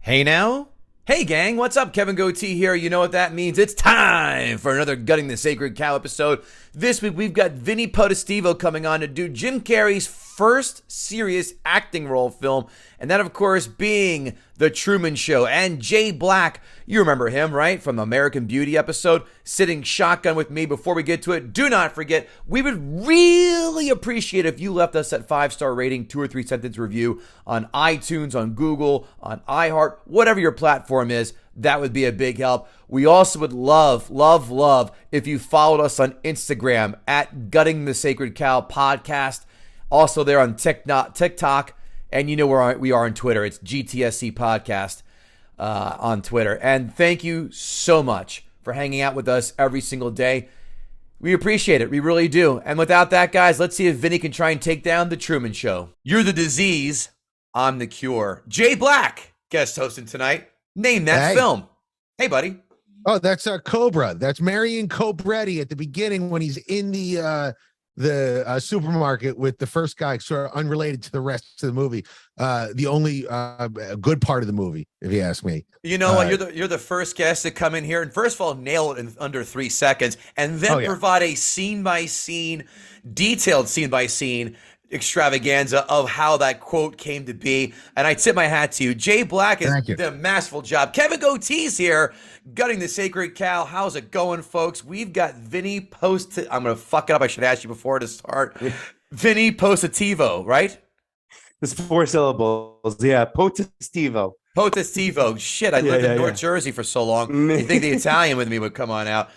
Hey now. Hey gang, what's up? Kevin Gootee here. You know what that means. It's time for another Gutting the Sacred Cow episode. This week we've got Vinnie Potestivo coming on to do Jim Carrey's first serious acting role film, and that of course being The Truman Show. And Jay Black, you remember him, right? From the American Beauty episode, sitting shotgun with me. Before we get to it, do not forget, we would really appreciate if you left us that 5-star rating, 2 or 3 sentence review on iTunes, on Google, on iHeart, whatever your platform is. That would be a big help. We also would love if you followed us on Instagram at Gutting the Sacred Cow Podcast. Also there on TikTok, and you know where we are on Twitter. It's GTSC Podcast on Twitter. And thank you so much for hanging out with us every single day. We appreciate it. We really do. And without that, guys, let's see if Vinny can try and take down The Truman Show. You're the disease. I'm the cure. Jay Black, guest hosting tonight. Name that film. Hey, buddy. Oh, that's Cobra. That's Marion Cobretti at the beginning when he's in the supermarket with the first guy, sort of unrelated to the rest of the movie. The only good part of the movie, if you ask me. You know what? You're the first guest to come in here and first of all nail it in under 3 seconds, and then provide a scene by scene, detailed scene by scene extravaganza of how that quote came to be. And I tip my hat to you. Jay Black has done a masterful job. Kevin Gootee's here, Gutting the Sacred Cow. How's it going, folks? We've got Vinnie I'm going to fuck it up. I should ask you before to start. Vinnie Postestivo, right? It's 4 syllables. Yeah, Potestivo. Potestivo. Shit, I lived in North Jersey for so long. You think the Italian with me would come on out.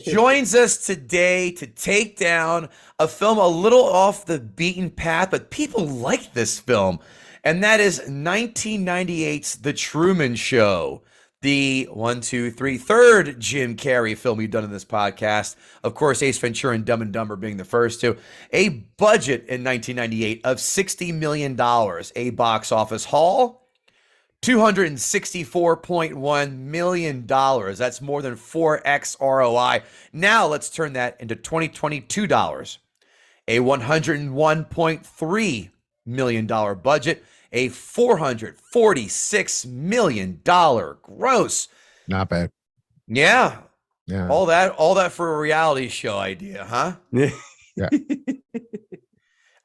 Joins us today to take down a film a little off the beaten path, but people like this film. And that is 1998's The Truman Show. The third Jim Carrey film we've done in this podcast. Of course, Ace Ventura and Dumb and Dumber being the first two. A budget in 1998 of $60 million. A box office haul, $264.1 million. That's more than 4x ROI. Now let's turn that into 2022 dollars. A $101.3 million budget. A $446 million gross. Not bad. Yeah. All that for a reality show idea, huh? Yeah.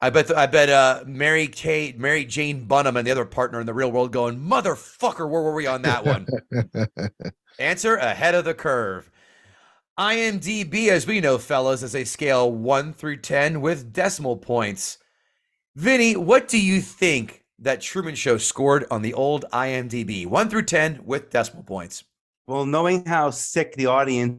I bet Mary Jane Bunham and the other partner in the real world going, motherfucker, where were we on that one? Answer, ahead of the curve. IMDb, as we know, fellas, is a scale 1 through 10 with decimal points. Vinny, what do you think that Truman Show scored on the old IMDb? 1 through 10 with decimal points. Well, knowing how sick the audience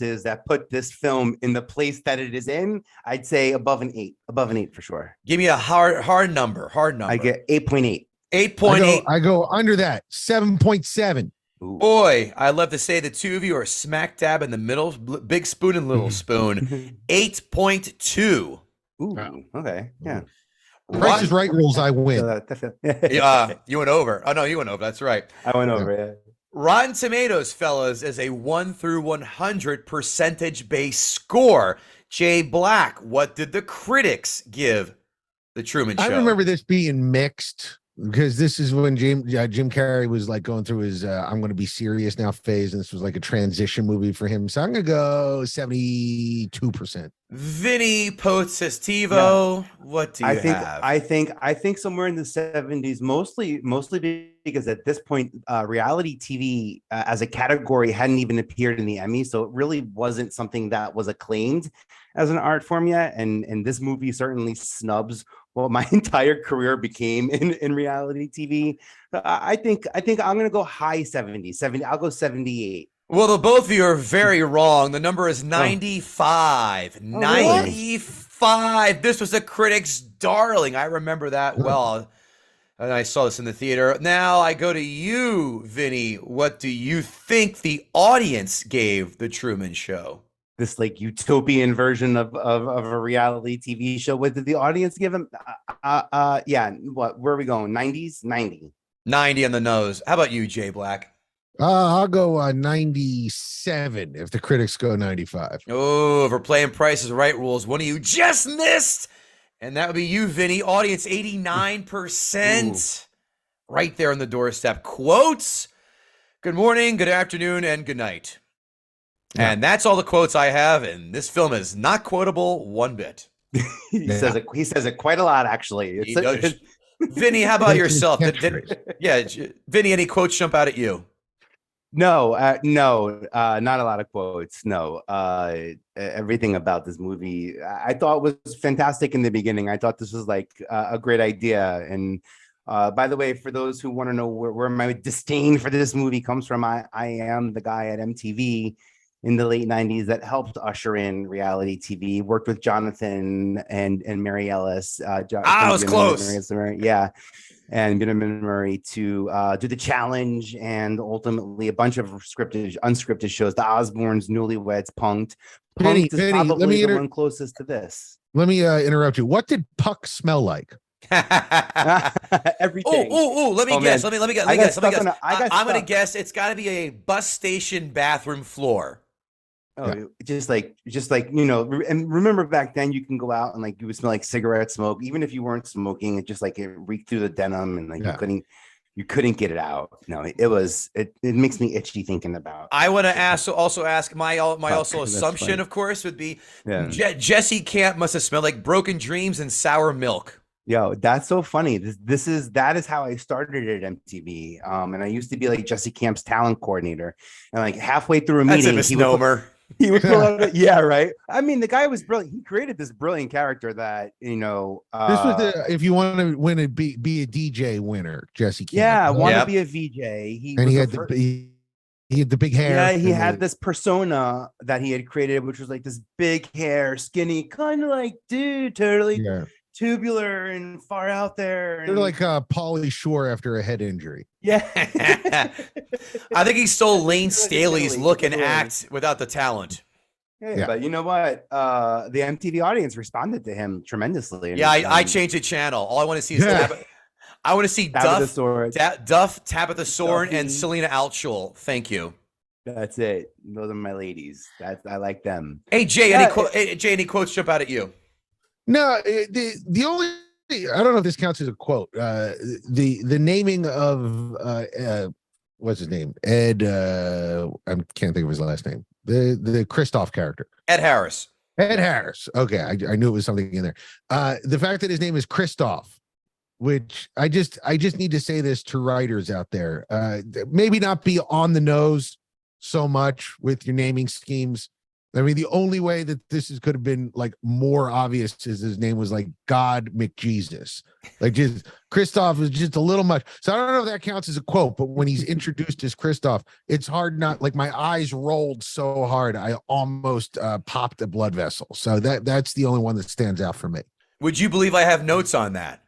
is that put this film in the place that it is in, I'd say above an 8. Above an 8 for sure. Give me a hard number. I get 8.8. 8.8. I go under that. 7.7. Boy, I love to say the two of you are smack dab in the middle, big spoon and little spoon. 8.2. Ooh, okay. Yeah. Price is Right rules, I win. You went over. Oh, no, you went over. That's right. I went over, yeah. Rotten Tomatoes, fellas, is a 1 through 100 percentage-based score. Jay Black, what did the critics give The Truman Show? I remember this being mixed because this is when Jim Carrey was like going through his I'm going to be serious now phase, and this was like a transition movie for him. So I'm going to go 72%. Vinnie Postestivo, what do you have? I think somewhere in the 70s, mostly because at this point, reality TV as a category hadn't even appeared in the Emmys, so it really wasn't something that was acclaimed as an art form yet. And this movie certainly snubs what my entire career became in reality TV. I think I'm going to go high 70s. I'll go 78. Well, the both of you are very wrong. The number is 95. 95. This was a critic's darling. I remember that well. And I saw this in the theater. Now I go to you, Vinny. What do you think the audience gave The Truman Show? This like utopian version of a reality TV show. What did the audience give him? Yeah. What? Where are we going? 90s? 90. 90 on the nose. How about you, Jay Black? I'll go 97 if the critics go 95. Oh, if we're playing Price is Right rules, one of you just missed. And that would be you, Vinny. Audience 89%. right there on the doorstep. Quotes. Good morning, good afternoon, and good night. Yeah. And that's all the quotes I have, and this film is not quotable one bit. He says it. He says it quite a lot, actually. He does. Vinny, how about yourself? Vinny, any quotes jump out at you? No, not a lot of quotes. No, everything about this movie I thought was fantastic in the beginning. I thought this was like a great idea. And by the way, for those who want to know where my disdain for this movie comes from, I am the guy at MTV in the late 90s that helped usher in reality TV, worked with Jonathan and Mary Ellis. I was close. Yeah. And Benjamin Murray to do The Challenge and ultimately a bunch of unscripted shows. The Osbornes, Newlyweds, Punked. Vinny, is probably let me the one closest to this. Let me interrupt you. What did Puck smell like? Everything. Let me guess. Let me guess. I'm gonna guess it's got to be a bus station bathroom floor. Oh, yeah. just like and remember back then you can go out and like you would smell like cigarette smoke, even if you weren't smoking. It just like it reeked through the denim and like you couldn't get it out. No, it makes me itchy thinking about. I want to ask my assumption, funny. Of course, would be Jesse Camp must have smelled like broken dreams and sour milk. Yo, that's so funny. That is how I started at MTV. And I used to be like Jesse Camp's talent coordinator, and like halfway through a meeting, he would pull out yeah, right. I mean, the guy was brilliant. He created this brilliant character that this was if you want to win a be a DJ winner, Jesse Camp. Yeah, want to be a VJ. He had the big hair. Yeah, he had this persona that he had created, which was like this big hair, skinny, kind of like dude, totally tubular and far out there. They're like Pauly Shore after a head injury. Yeah. I think he stole Lane Staley's look and act without the talent. Yeah, but you know what? The MTV audience responded to him tremendously. Yeah, I changed the channel. All I want to see is I want to see Duff, Tabitha Soren, and Selena Altschul. Thank you. That's it. Those are my ladies. I like them. Hey Jay, any quotes jump out at you? No, the only I don't know if this counts as a quote. The naming of what's his name? Ed. I can't think of his last name. The Christoph character. Ed Harris. Ed Harris. Okay, I knew it was something in there. The fact that his name is Christoph, which I just need to say this to writers out there. Maybe not be on the nose so much with your naming schemes. I mean, the only way that could have been like more obvious is his name was like God McJesus. Like just Christoph is just a little much. So I don't know if that counts as a quote, but when he's introduced as Christoph, it's hard not like my eyes rolled so hard I almost popped a blood vessel. So that's the only one that stands out for me. Would you believe I have notes on that?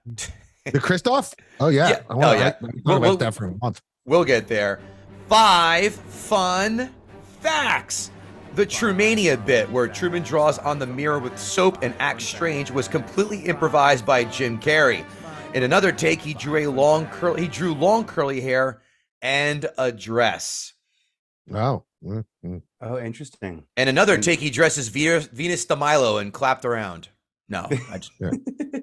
The Christoph? Oh yeah. I thought about that for a month. We'll get there. 5 fun facts. The Trumania bit, where Truman draws on the mirror with soap and acts strange, was completely improvised by Jim Carrey. In another take, he drew long curly hair and a dress. Oh. Oh, interesting. And another take, he dresses Venus de Milo and clapped around. No, I just,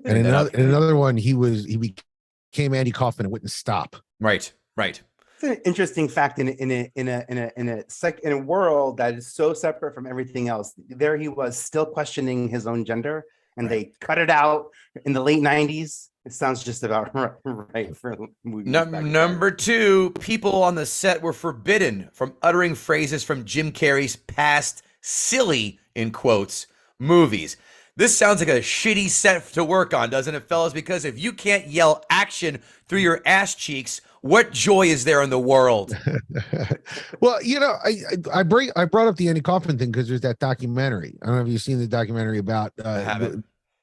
And another one, he became Andy Kaufman and wouldn't stop. Right. It's an interesting fact in a world that is so separate from everything else. There he was still questioning his own gender, and they cut it out in the late 90s. It sounds just about right for movies. Number 2, people on the set were forbidden from uttering phrases from Jim Carrey's past silly, in quotes, movies. This sounds like a shitty set to work on, doesn't it, fellas? Because if you can't yell action through your ass cheeks, what joy is there in the world? Well, I brought up the Andy Kaufman thing because there's that documentary. I don't know if you've seen the documentary about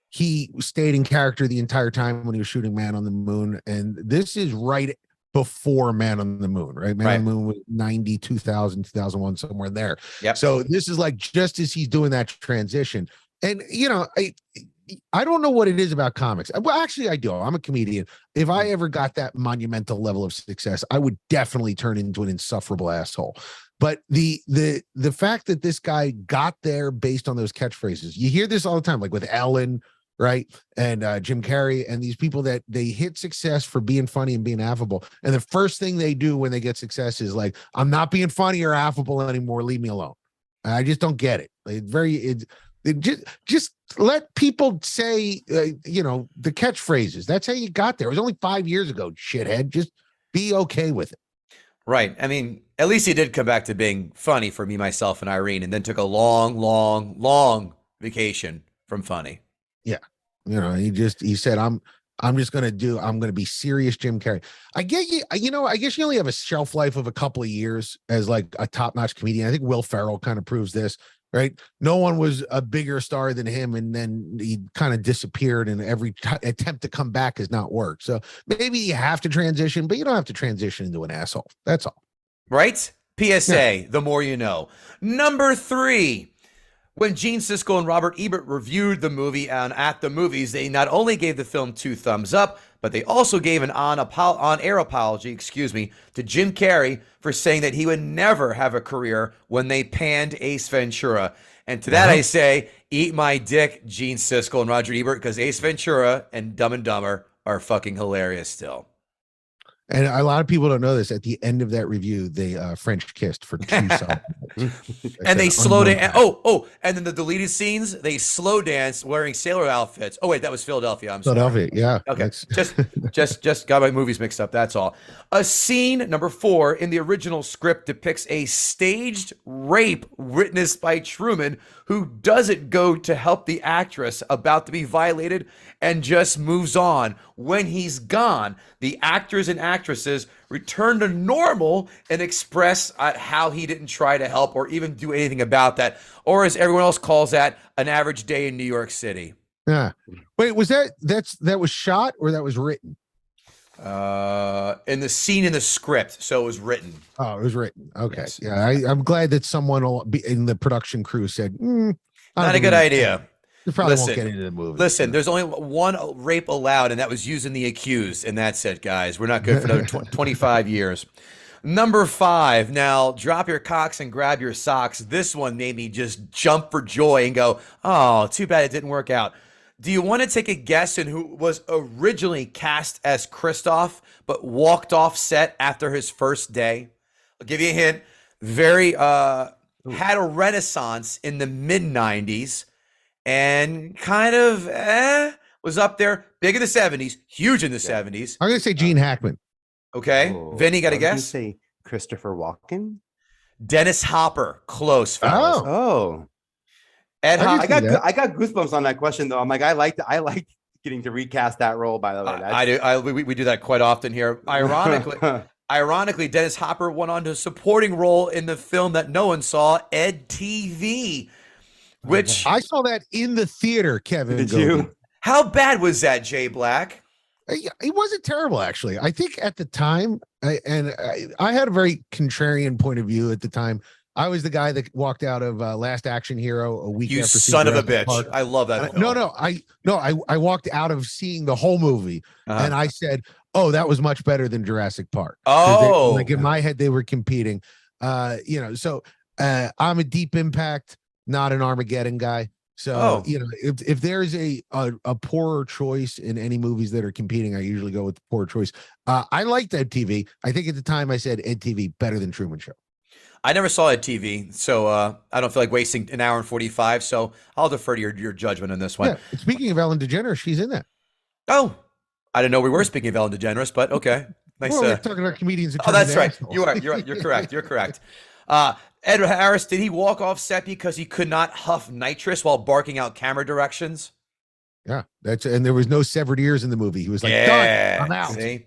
he stayed in character the entire time when he was shooting Man on the Moon, and this is right before Man on the Moon, right? Man on the Moon was 90, 2000, 2001, somewhere there. Yep. So this is like just as he's doing that transition. And, I don't know what it is about comics. Well, actually, I do. I'm a comedian. If I ever got that monumental level of success, I would definitely turn into an insufferable asshole. But the fact that this guy got there based on those catchphrases, you hear this all the time, like with Ellen, right? And Jim Carrey and these people that they hit success for being funny and being affable. And the first thing they do when they get success is like, I'm not being funny or affable anymore. Leave me alone. I just don't get it. It just let people say, the catchphrases. That's how you got there. It was only 5 years ago, shithead. Just be okay with it. Right. I mean, at least he did come back to being funny for me, myself, and Irene, and then took a long, long, long vacation from funny. Yeah. He said, I'm going to be serious Jim Carrey. I get you. I guess you only have a shelf life of a couple of years as like a top-notch comedian. I think Will Ferrell kind of proves this, right? No one was a bigger star than him. And then he kind of disappeared and every attempt to come back has not worked. So maybe you have to transition, but you don't have to transition into an asshole. That's all. Right? PSA, the more you know. Number 3. When Gene Siskel and Robert Ebert reviewed the movie At the Movies, they not only gave the film 2 thumbs up, but they also gave an on-air apology, to Jim Carrey for saying that he would never have a career when they panned Ace Ventura. And to that I say, eat my dick, Gene Siskel and Roger Ebert, because Ace Ventura and Dumb and Dumber are fucking hilarious still. And a lot of people don't know this. At the end of that review, they French kissed for 2 songs. And they slowed it. And then the deleted scenes, they slow dance wearing sailor outfits. Oh wait, that was Philadelphia. I'm sorry. Philadelphia, yeah. Okay, just got my movies mixed up. That's all. A scene number 4 in the original script depicts a staged rape witnessed by Truman, who doesn't go to help the actress about to be violated and just moves on. When he's gone, the actors and actresses return to normal and express how he didn't try to help or even do anything about that, or as everyone else calls that, an average day in New York City. Yeah. Wait, was that was shot or that was written? In the scene in the script, so it was written. Oh, it was written. Okay. Yes. Yeah, I'm glad that someone in the production crew said, not a good idea. You probably won't get into the movie. Listen, there's only one rape allowed, and that was using the accused, and that's it, guys. We're not good for another 25 years. Number 5. Now, drop your cocks and grab your socks. This one made me just jump for joy and go, oh, too bad it didn't work out. Do you want to take a guess on who was originally cast as Kristoff, but walked off set after his first day? I'll give you a hint. Had a renaissance in the mid-90s. And kind of was up there, big in the 70s, huge in the 70s. I'm going to say Gene Hackman. Okay. Vinny, got a guess? Say Christopher Walken? Dennis Hopper. Close, fellas. Oh. Ed Hopper. I got goosebumps on that question, though. I'm like, I liked getting to recast that role, by the way. I do. We do that quite often here. Ironically, Dennis Hopper went on to a supporting role in the film that no one saw, Ed TV. Which I saw that in the theater, Kevin. Did you? How bad was that, Jay Black? It wasn't terrible, actually. I think at the time, I had a very contrarian point of view at the time. I was the guy that walked out of Last Action Hero a week you after. Son of a bitch! Park. I love that. I walked out of seeing the whole movie, and I said, "Oh, that was much better than Jurassic Park." Oh, like in my head, they were competing. So I'm a Deep Impact, not an Armageddon guy. So if there's a poorer choice in any movies that are competing, I usually go with the poor choice. I liked Ed TV. I think at the time I said Ed TV better than Truman Show. I never saw Ed TV, so I don't feel like wasting an hour and 45. So I'll defer to your judgment on this one. Yeah. Speaking of Ellen DeGeneres, she's in that. Oh, I didn't know we were speaking of Ellen DeGeneres, but okay. Nice. Well, we're talking about comedians. Oh, that's right. You're correct. You're correct. Ed Harris, did he walk off set because he could not huff nitrous while barking out camera directions? Yeah, and there was no severed ears in the movie. He was like, done, I'm out. See?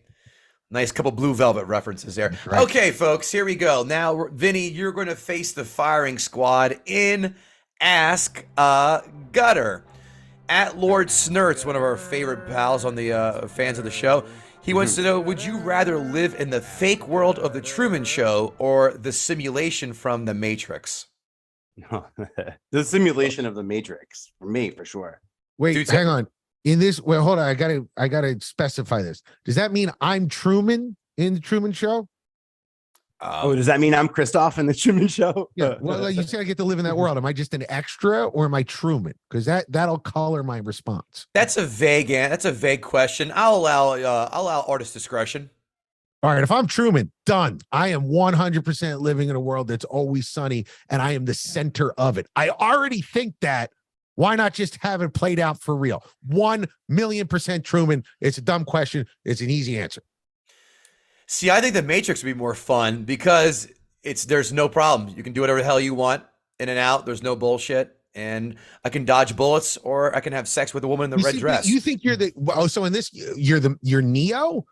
Nice couple Blue Velvet references there. Right. Okay, folks, here we go. Now, Vinny, you're going to face the firing squad in Ask Gutter. At Lord Snurts, one of our favorite pals on the fans of the show, he wants to know, would you rather live in the fake world of the Truman Show or the simulation from the Matrix? The simulation of the Matrix, for me, for sure. Wait, hang on. In this, well, hold on. I gotta specify this. Does that mean I'm Truman in the Truman Show? Oh, does that mean I'm Christoph in the Truman Show? Yeah. Well, like you say, I get to live in that world. Am I just an extra or am I Truman? Because that'll color my response. That's a vague question. I'll allow artist discretion. All right, if I'm Truman, done. I am 100% living in a world that's always sunny, and I am the center of it. I already think that. Why not just have it played out for real? 1,000,000% Truman. It's a dumb question. It's an easy answer. See, I think the Matrix would be more fun because there's no problem. You can do whatever the hell you want, in and out. There's no bullshit. And I can dodge bullets, or I can have sex with a woman in the red dress. You think you're so in this, you're Neo?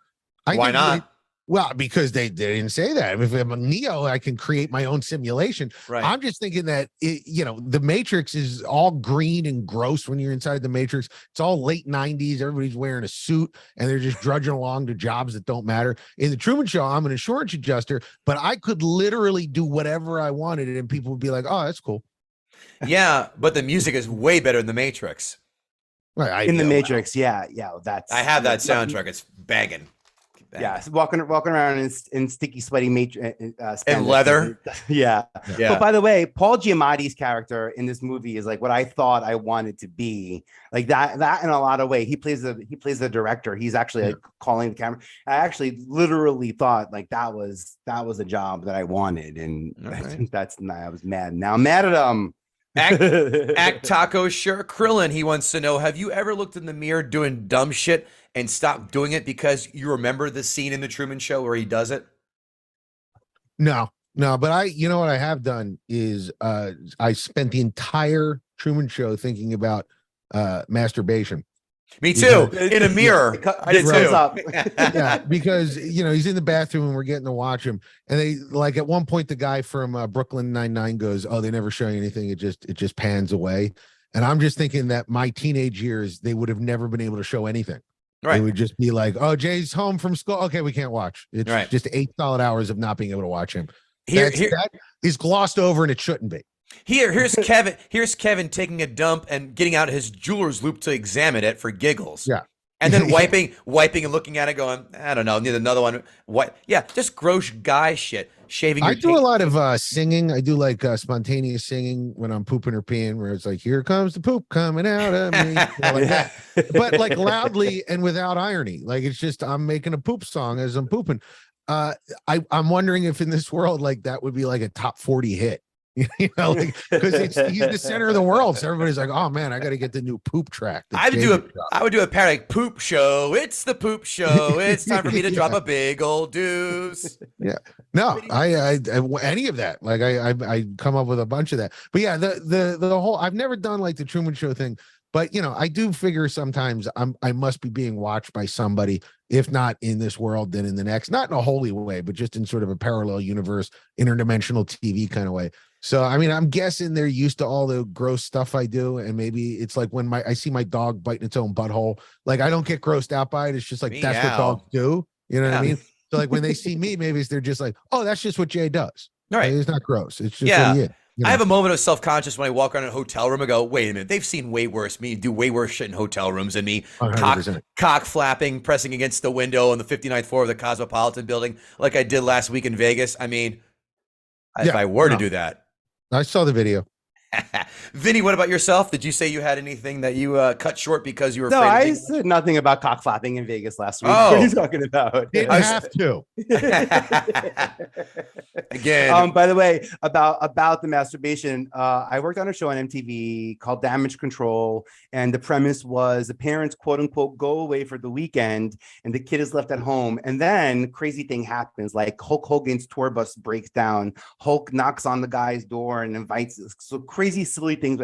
Why not? Well, because they didn't say that. If I'm a Neo, I can create my own simulation. Right. I'm just thinking that, the Matrix is all green and gross when you're inside the Matrix. It's all late 90s. Everybody's wearing a suit and they're just drudging along to jobs that don't matter. In the Truman Show, I'm an insurance adjuster, but I could literally do whatever I wanted and people would be like, oh, that's cool. Yeah, but the music is way better in the Matrix. Right, in the Matrix, yeah, I have that soundtrack. It's banging. Yeah, walking around in sticky, sweaty and leather. Yeah. But by the way, Paul Giamatti's character in this movie is like what I thought I wanted to be. Like that in a lot of ways. He plays the director. He's actually like calling the camera. I actually literally thought like that was a job that I wanted, and I was mad. Now I'm mad at him. Act Taco Sure Krillin, he wants to know, have you ever looked in the mirror doing dumb shit and stopped doing it because you remember the scene in the Truman Show where he does it? No, but what I have done is I spent the entire Truman Show thinking about masturbation. Me too. In a mirror. I did too. Yeah, because he's in the bathroom and we're getting to watch him, and they like at one point the guy from Brooklyn Nine-Nine goes, "Oh, they never show you anything. It just pans away." And I'm just thinking that my teenage years, they would have never been able to show anything. Right. It would just be like, "Oh, Jay's home from school. Okay, we can't watch." It's just 8 solid hours of not being able to watch him. That is glossed over, and it shouldn't be. Here's Kevin. Here's Kevin taking a dump and getting out his jeweler's loop to examine it for giggles. Yeah, and then wiping and looking at it, going, I don't know, need another one. What? Yeah, just gross guy shit. Shaving. I do a lot of singing. I do like spontaneous singing when I'm pooping or peeing, where it's like, "Here comes the poop coming out of me," like that. But like loudly and without irony. Like it's just I'm making a poop song as I'm pooping. I'm wondering if in this world like that would be like a top 40 hit. Like because he's the center of the world, so everybody's like, "Oh man, I got to get the new poop track." I would do a parody like poop show. It's the poop show. It's time for me to drop a big old deuce. Yeah, no, I any of that. Like I come up with a bunch of that. But yeah, the whole I've never done like the Truman Show thing. But I do figure sometimes I must be being watched by somebody, if not in this world, then in the next. Not in a holy way, but just in sort of a parallel universe, interdimensional TV kind of way. So I mean, I'm guessing they're used to all the gross stuff I do, and maybe it's like when I see my dog biting its own butthole. Like I don't get grossed out by it. It's just like that's what dogs do. You know what I mean? So like when they see me, maybe they're just like, "Oh, that's just what Jay does." Right? Like, it's not gross. It's just what he is. I have a moment of self-conscious when I walk around a hotel room and go, wait a minute, they've seen way worse me do way worse shit in hotel rooms than me. Cock flapping, pressing against the window on the 59th floor of the Cosmopolitan building like I did last week in Vegas. I mean, if I were to do that. I saw the video. Vinny, what about yourself? Did you say you had anything that you cut short because you were afraid? No, I said nothing about cock flapping in Vegas last week. Oh. What are you talking about? Didn't have to. Again. By the way, about the masturbation, I worked on a show on MTV called Damage Control, and the premise was the parents, quote unquote, go away for the weekend, and the kid is left at home, and then crazy thing happens, like Hulk Hogan's tour bus breaks down, Hulk knocks on the guy's door and invites crazy, silly things.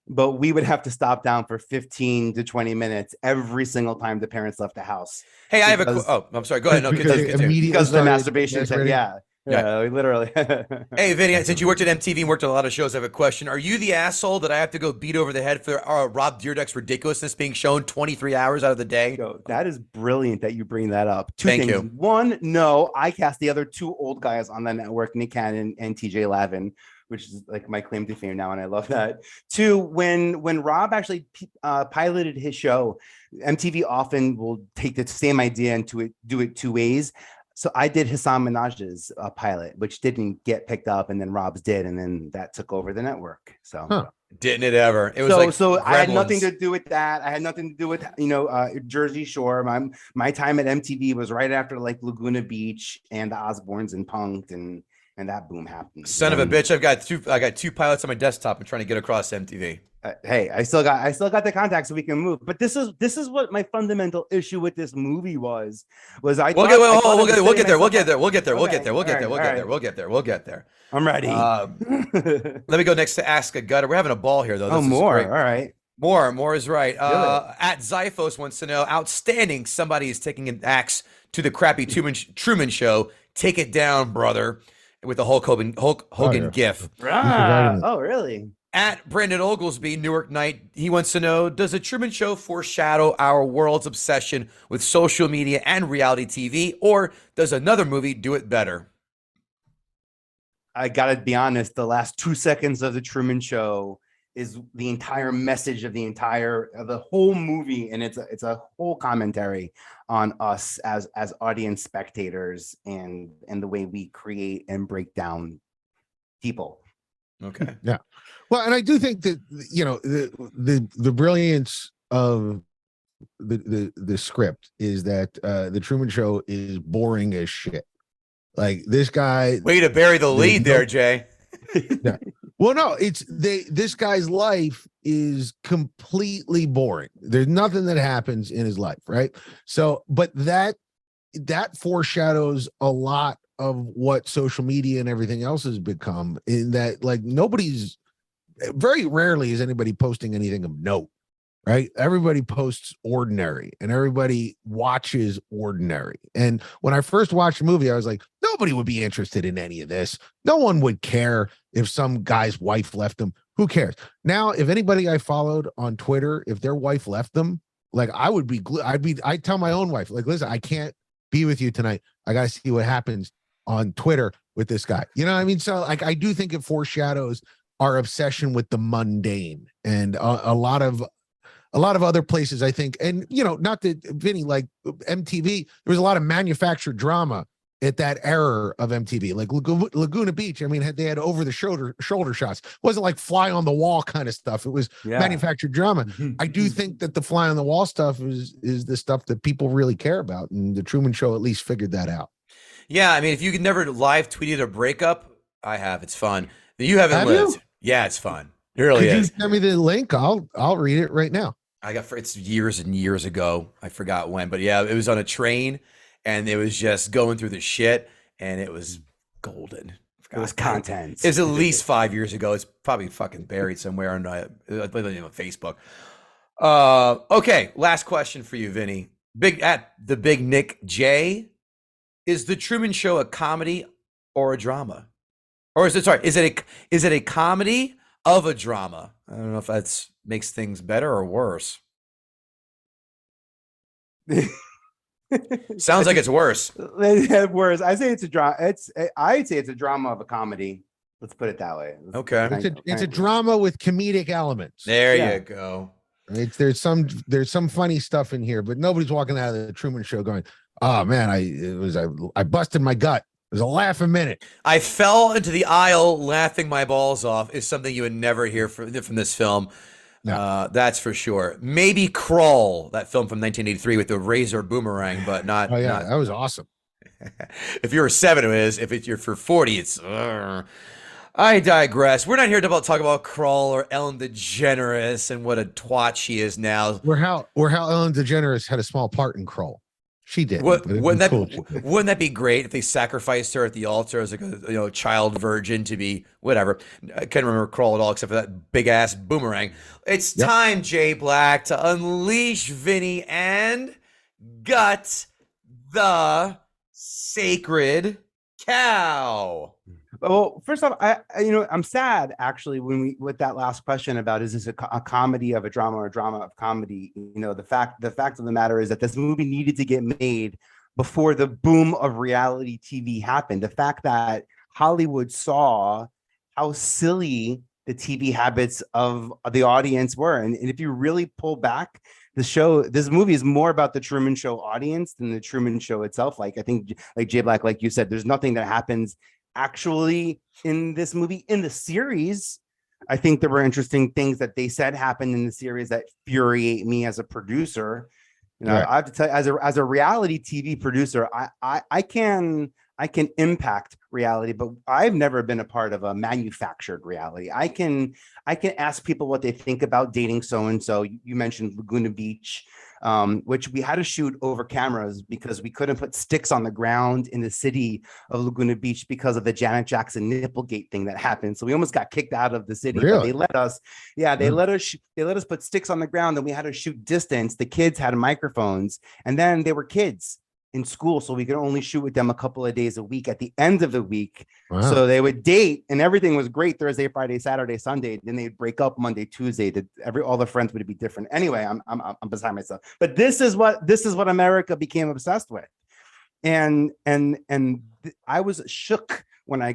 But we would have to stop down for 15 to 20 minutes every single time the parents left the house. Hey, I have I'm sorry. Go ahead. No, continue. Because the masturbation. Yeah, literally. Hey, Vinny, since you worked at MTV and worked on a lot of shows, I have a question. Are you the asshole that I have to go beat over the head for Rob Dyrdek's ridiculousness being shown 23 hours out of the day? Yo, that is brilliant that you bring that up. Thank you. One, no, I cast the other two old guys on the network, Nick Cannon and TJ Lavin, which is like my claim to fame now, and I love that. Two, when Rob actually piloted his show, MTV often will take the same idea and do it two ways. So I did Hassan Minaj's pilot, which didn't get picked up, and then Rob's did, and then that took over the network. So didn't it ever? It was I had nothing Gremlins. to do with that. I had nothing to do with Jersey Shore. My time at MTV was right after like Laguna Beach and the Osbornes and Punk'd, and that boom happened. Son of a bitch! I got two pilots on my desktop. I'm trying to get across MTV. Hey, I still got the contact so we can move. But this is what my fundamental issue with this movie was we'll get there. I'm ready. Let me go next to Ask a Gutter. We're having a ball here, though. This more. All right. More is right. At Zyphos wants to know, outstanding. Somebody is taking an axe to the crappy Truman Show. Take it down, brother, with the Hulk Hogan gif. Oh, really? At Brandon Oglesby, Newark Knight, he wants to know, does the Truman Show foreshadow our world's obsession with social media and reality TV, or does another movie do it better? I gotta be honest, the last 2 seconds of the Truman Show is the entire message of the whole movie, and it's a whole commentary on us as audience spectators and the way we create and break down people. Okay. Yeah. Well, and I do think that the brilliance of the script is that the Truman Show is boring as shit. Like this guy. Way to bury the lead there, Jay. Yeah. Well, no, this guy's life is completely boring. There's nothing that happens in his life, right? So, but that foreshadows a lot of what social media and everything else has become, in that like very rarely is anybody posting anything of note, right? Everybody posts ordinary and everybody watches ordinary. And when I first watched the movie, I was like, nobody would be interested in any of this. No one would care if some guy's wife left them. Who cares? Now, if anybody I followed on Twitter, if their wife left them, like I'd tell my own wife, like, listen, I can't be with you tonight. I got to see what happens on Twitter with this guy. You know what I mean? So like, I do think it foreshadows our obsession with the mundane, and a lot of other places, I think. And, not that Vinny, like MTV, there was a lot of manufactured drama at that era of MTV, like Laguna Beach. I mean, they had over the shoulder shots. It wasn't like fly on the wall kind of stuff. It was manufactured drama. I do think that the fly on the wall stuff is the stuff that people really care about. And the Truman Show at least figured that out. Yeah. I mean, if you could never live tweeted a breakup, I have, it's fun. You haven't lived. You? Yeah, it's fun. It really is. Could you send me the link? I'll read it right now. It's years and years ago. I forgot when, but yeah, it was on a train and it was just going through the shit and it was golden. It was content. It was at least 5 years ago. It's probably fucking buried somewhere on Facebook. Okay, last question for you, Vinny. Big Nick J. Is the Truman Show a comedy or a drama? Or is it a comedy of a drama? I don't know if that's makes things better or worse. Sounds like it's worse. Worse. I say it's a drama. I'd say it's a drama of a comedy. Let's put it that way. Okay. It's a drama with comedic elements. There you go. There's some funny stuff in here, but nobody's walking out of the Truman Show going, "Oh man, I busted my gut." It was a laugh a minute. I fell into the aisle laughing my balls off is something you would never hear from this film. No. That's for sure. Maybe Crawl, that film from 1983 with the razor boomerang, but not. Oh yeah, that was awesome. If you're 7, it is. If you're for 40, it's. I digress. We're not here to talk about Crawl or Ellen DeGeneres and what a twat she is now. Or how Ellen DeGeneres had a small part in Crawl. She did. Wouldn't that be great if they sacrificed her at the altar as a child virgin to be whatever? I can't remember Crawl at all except for that big ass boomerang. It's time, Jay Black, to unleash Vinny and gut the sacred cow. Well, first off, I'm sad actually with that last question about is this a comedy of a drama or a drama of comedy? The fact of the matter is that this movie needed to get made before the boom of reality TV happened. The fact that Hollywood saw how silly the TV habits of the audience were, and if you really pull back, this movie is more about the Truman Show audience than the Truman Show itself. Like, I think, like Jay Black, like you said, there's nothing that happens actually in this movie. In the series, I think there were interesting things that they said happened in the series that infuriate me as a producer. You know, I have to tell you, as a reality TV producer, I can impact reality, but I've never been a part of a manufactured reality. I can ask people what they think about dating so and so. You mentioned Laguna Beach, which we had to shoot over cameras because we couldn't put sticks on the ground in the city of Laguna Beach because of the Janet Jackson Nipplegate thing that happened. So we almost got kicked out of the city. Really? But they let us, they let us put sticks on the ground, and we had to shoot distance. The kids had microphones, and then they were kids in school, so we could only shoot with them a couple of days a week at the end of the week. Wow. So they would date, and everything was great Thursday, Friday, Saturday, Sunday. Then they'd break up Monday, Tuesday. All the friends would be different. Anyway, I'm beside myself. But this is what America became obsessed with, and I was shook when I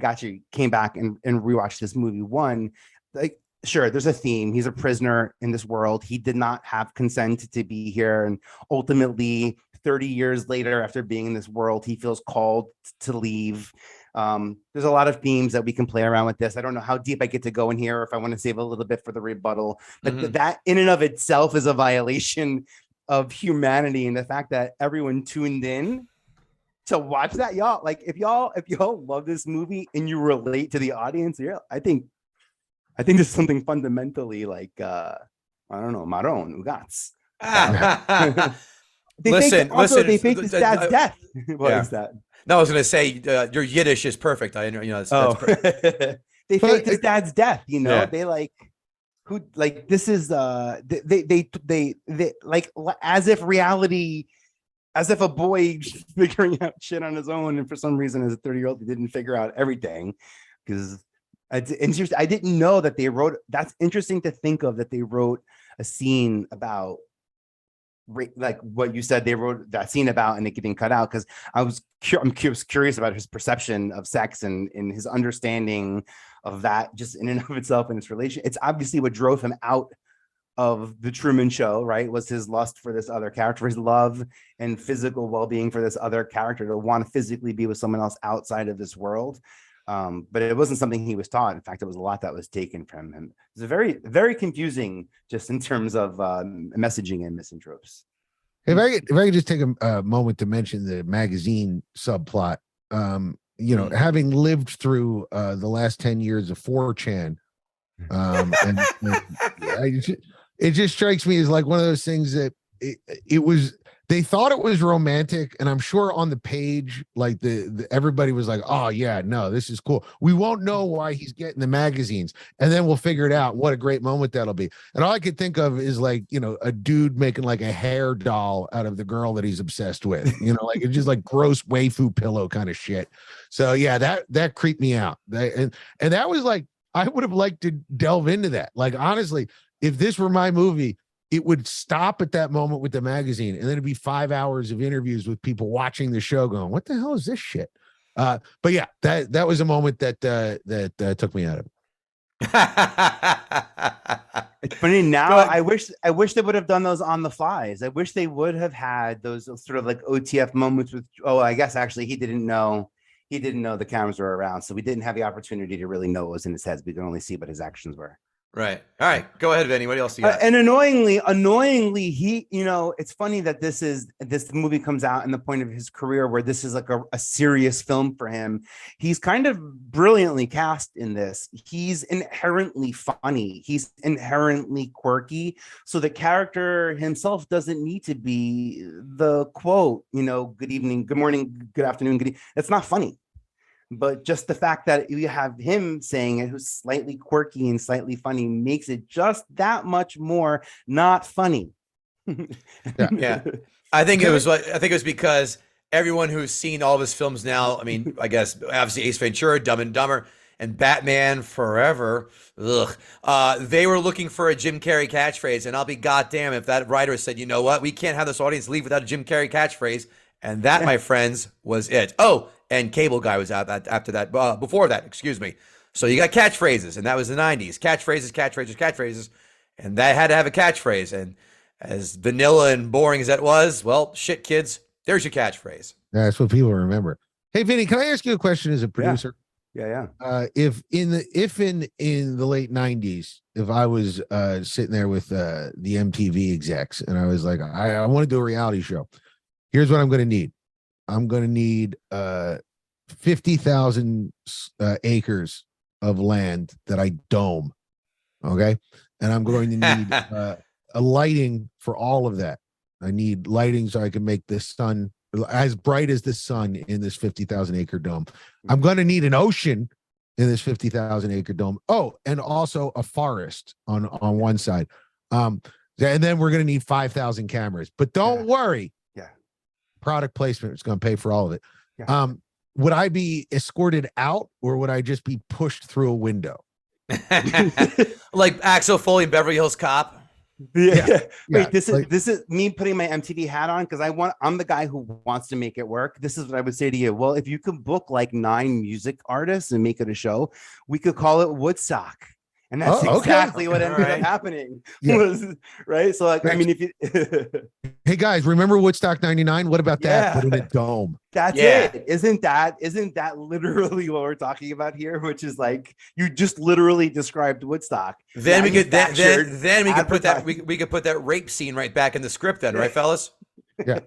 came back and rewatched this movie. One, like, sure, there's a theme. He's a prisoner in this world. He did not have consent to be here, and ultimately, 30 years later, after being in this world, he feels called to leave. There's a lot of themes that we can play around with this. I don't know how deep I get to go in here, or if I want to save a little bit for the rebuttal, but that in and of itself is a violation of humanity. And the fact that everyone tuned in to watch that, y'all, like, if y'all love this movie and you relate to the audience, I think there's something fundamentally like, I don't know, Maron, Ugats. They faked his dad's death. What is that? No, I was going to say your Yiddish is perfect. That's they faked his dad's death. You know, they this is they like, as if reality, as if a boy figuring out shit on his own, and for some reason, as a 30-year-old, he didn't figure out everything. Because I didn't know that they wrote. That's interesting to think of, that they wrote a scene about, like what you said, they wrote that scene about and it getting cut out, because I'm curious about his perception of sex and his understanding of that, just in and of itself, and its relation. It's obviously what drove him out of the Truman Show, right? Was his lust for this other character, his love and physical well-being for this other character, to want to physically be with someone else outside of this world. But it wasn't something he was taught. In fact, it was a lot that was taken from him. It's a very, very confusing, just in terms of messaging and misanthropes. If I could just take a moment to mention the magazine subplot, having lived through the last 10 years of 4chan, it just strikes me as like one of those things that they thought it was romantic, and I'm sure on the page, like the everybody was like, oh yeah, no, this is cool. We won't know why he's getting the magazines, and then we'll figure it out. What a great moment that'll be. And all I could think of is, like, a dude making like a hair doll out of the girl that he's obsessed with, like it's just like gross waifu pillow kind of shit. So yeah, that creeped me out. And that was like, I would have liked to delve into that. Like, honestly, if this were my movie, it would stop at that moment with the magazine, and then it'd be 5 hours of interviews with people watching the show going, what the hell is this shit? But yeah, that was a moment that took me out of it. It's funny now. I wish they would have done those on the flies. I wish they would have had those sort of like OTF moments with, I guess actually he didn't know the cameras were around, so we didn't have the opportunity to really know what was in his head. We could only see what his actions were. Right. All right. Go ahead, Vinny. What else do you got? And annoyingly, he, it's funny that this movie comes out in the point of his career where this is like a serious film for him. He's kind of brilliantly cast in this. He's inherently funny. He's inherently quirky. So the character himself doesn't need to be the quote, good evening, good morning, good afternoon, good evening. It's not funny. But just the fact that you have him saying it, who's slightly quirky and slightly funny, makes it just that much more not funny. Yeah. I think it was because everyone who's seen all of his films now, I mean, I guess obviously Ace Ventura, Dumb and Dumber, and Batman Forever, they were looking for a Jim Carrey catchphrase. And I'll be goddamn if that writer said, you know what, we can't have this audience leave without a Jim Carrey catchphrase. And that, my friends, was it. Oh, and Cable Guy was out after that, before that, excuse me. So you got catchphrases, and that was the 90s. Catchphrases, and that had to have a catchphrase. And As vanilla and boring as that was, well, shit, kids. There's your catchphrase. That's what people remember. Hey, Vinny, can I ask you a question as a producer? Yeah. If in the late '90s, if I was sitting there with the MTV execs and I was like, I want to do a reality show. Here's what I'm going to need. I'm going to need 50,000 acres of land that I dome. Okay, and I'm going to need a lighting for all of that. I need lighting so I can make the sun as bright as the sun in this 50,000 acre dome. I'm going to need an ocean in this 50,000 acre dome. Oh, and also a forest on one side. And then we're going to need 5,000 cameras. But don't worry. Yeah. Product placement is going to pay for all of it. Yeah. Would I be escorted out or would I just be pushed through a window? Like Axel Foley in Beverly Hills Cop. Yeah. Wait, this is me putting my MTV hat on because I'm the guy who wants to make it work. This is what I would say to you. Well, if you could book like 9 music artists and make it a show, we could call it Woodstock. And that's exactly what ended up happening. Right. So like, I mean, if you hey guys, remember Woodstock 99? What about that? Put in a dome. That's it. Isn't that literally what we're talking about here? Which is like you just literally described Woodstock. Then we could put that rape scene right back in the script then, right, fellas? Yeah.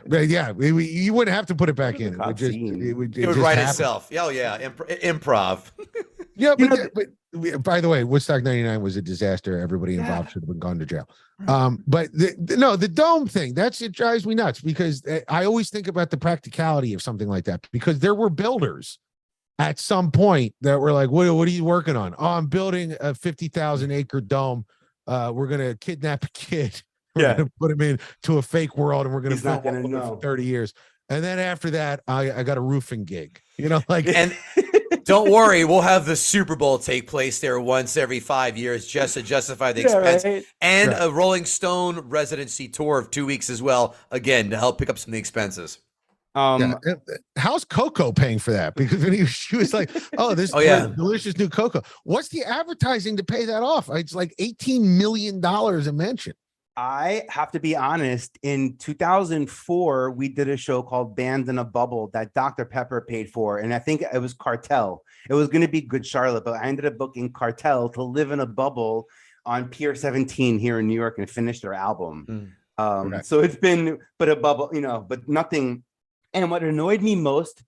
You wouldn't have to put it back in. It would write itself. Oh yeah, improv. Yeah, but by the way, Woodstock 99 was a disaster. Everybody involved should have been gone to jail. But the dome thing, it drives me nuts because I always think about the practicality of something like that because there were builders at some point that were like, what are you working on? Oh, I'm building a 50,000 acre dome. We're going to kidnap a kid. We're going to put him into a fake world and we're going to film him for 30 years. And then after that, I got a roofing gig, and don't worry, we'll have the Super Bowl take place there once every 5 years just to justify the expense, and a Rolling Stone residency tour of 2 weeks as well, again to help pick up some of the expenses. How's Coco paying for that? Because she was like, "Oh, this delicious new Coco." What's the advertising to pay that off? It's like $18 million a mention. I have to be honest. In 2004, we did a show called Band in a Bubble that Dr. Pepper paid for. And I think it was Cartel. It was going to be Good Charlotte, but I ended up booking Cartel to live in a bubble on Pier 17 here in New York and finish their album. So it's been, but a bubble, but nothing. And what annoyed me most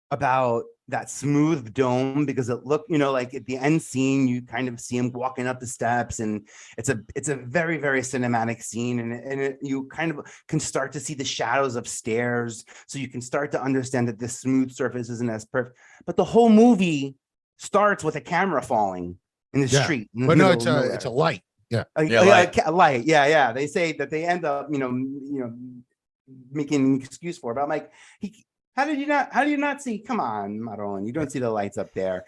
about that smooth dome, because it looked, like at the end scene, you kind of see him walking up the steps, and it's a very, very cinematic scene, and you kind of can start to see the shadows of stairs, so you can start to understand that this smooth surface isn't as perfect. But the whole movie starts with a camera falling in the street. But no, it's a light. A light. Yeah. They say that they end up, making an excuse for it. But I'm like, how do you not see? Come on, Maron, you don't see the lights up there.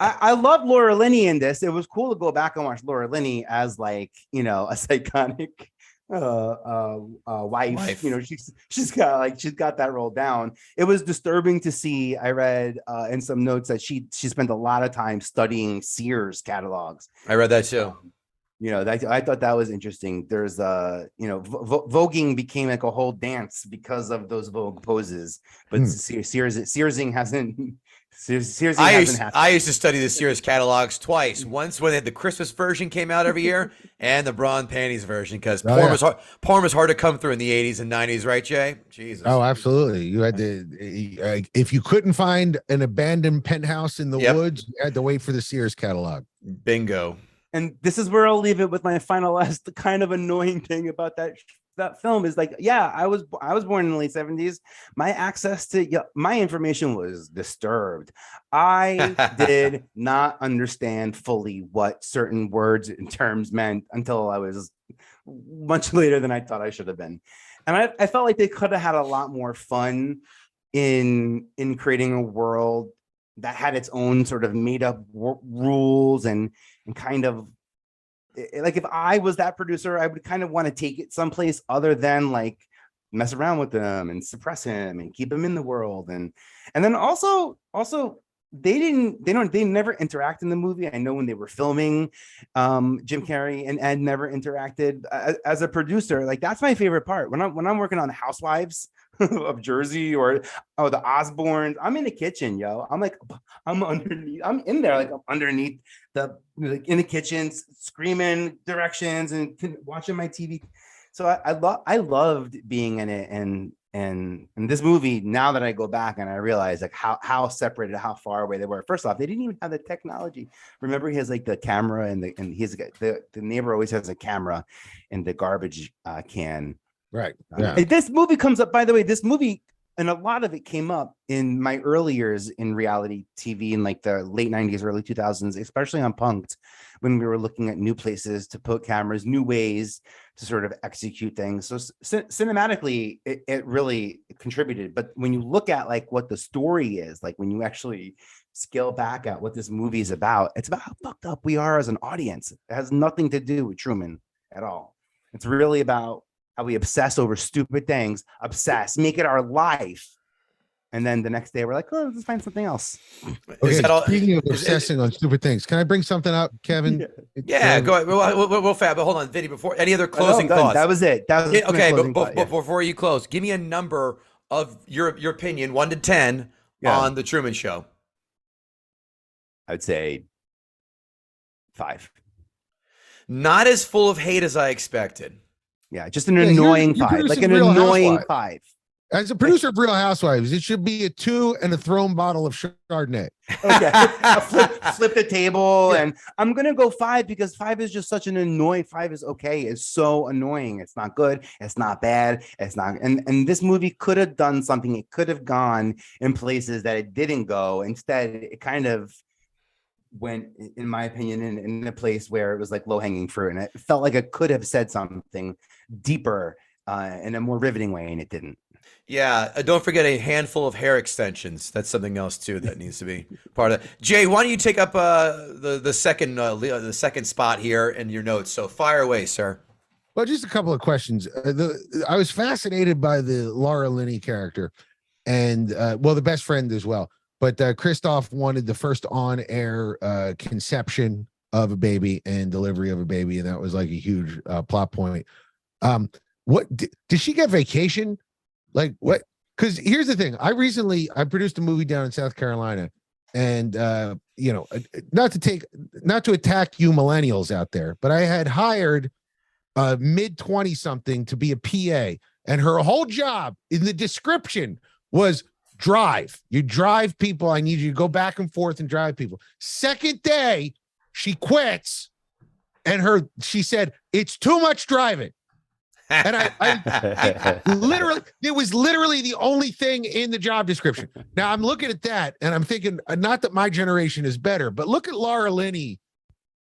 I love Laura Linney in this. It was cool to go back and watch Laura Linney as like, a psychotic wife. She's got that role down. It was disturbing to see. I read in some notes that she spent a lot of time studying Sears catalogs. I read that too. I thought that was interesting. There's voguing became like a whole dance because of those Vogue poses, but Searsing hasn't. I used to study the Sears catalogs twice. Once when they had the Christmas version came out every year, and the bra and panties version, because porn was hard to come through in the 80s and 90s, right, Jay? Jesus. Oh, absolutely. You had to, if you couldn't find an abandoned penthouse in the woods, you had to wait for the Sears catalog. Bingo. And this is where I'll leave it with my final last kind of annoying thing about that film is like, I was born in the late 70s. My access to my information was disturbed. I did not understand fully what certain words and terms meant until I was much later than I thought I should have been. And I felt like they could have had a lot more fun in creating a world that had its own sort of made up rules and kind of like, if I was that producer, I would kind of want to take it someplace other than like mess around with them and suppress him and keep him in the world. And then also they never interact in the movie. I know when they were filming, Jim Carrey and Ed never interacted. As a producer, like that's my favorite part when I'm working on Housewives of Jersey or the Osbornes. I'm in the kitchen, yo. I'm underneath. I'm in there, like I'm underneath in the kitchen, screaming directions and watching my TV. So I loved being in it, and this movie, now that I go back and I realize like how separated, how far away they were. First off, they didn't even have the technology. Remember, he has like the camera and he's the neighbor always has a camera in the garbage can. Right. Yeah. This movie comes up, by the way, this movie, and a lot of it came up in my early years in reality TV in like the late 90s, early 2000s, especially on Punk'd, when we were looking at new places to put cameras, new ways to sort of execute things. So cinematically, it really contributed. But when you look at like what the story is, like when you actually scale back at what this movie is about, it's about how fucked up we are as an audience. It has nothing to do with Truman at all. It's really about how we obsess over stupid things, make it our life. And then the next day we're like, oh, let's find something else. Okay, speaking of obsessing on stupid things, can I bring something up, Kevin? Yeah, go ahead. We'll fab, but hold on, Vinny, before any other closing thoughts? That was it. Okay, but before you close, give me a number of your opinion, 1 to 10, on the Truman Show. I'd say 5. Not as full of hate as I expected. Yeah, just an annoying 5, like an annoying 5. As a producer of Real Housewives, it should be a 2 and a thrown bottle of Chardonnay. Okay, flip the table, and I'm gonna go 5 because 5 is just such an annoying. 5 is okay. It's so annoying. It's not good. It's not bad. It's not. And this movie could have done something. It could have gone in places that it didn't go. Instead, it kind of went, in my opinion, in a place where it was like low hanging fruit, and it felt like it could have said something deeper in a more riveting way, and it didn't. Yeah, don't forget a handful of hair extensions. That's something else too that needs to be part of it. Jay, why don't you take up the second spot here in your notes? So fire away, sir. Well, just a couple of questions. I was fascinated by the Laura Linney character, and the best friend as well. But Christoph wanted the first on-air conception of a baby and delivery of a baby, and that was like a huge plot point. What did she get vacation? Like what? Because here's the thing. I produced a movie down in South Carolina, and not to attack you millennials out there, but I had hired a mid-20 something to be a PA, and her whole job in the description was drive. You drive people. I need you to go back and forth and drive people. Second day, she quits, and she said, it's too much driving. And it was literally the only thing in the job description. Now I'm looking at that and I'm thinking, not that my generation is better, but look at Laura Linney,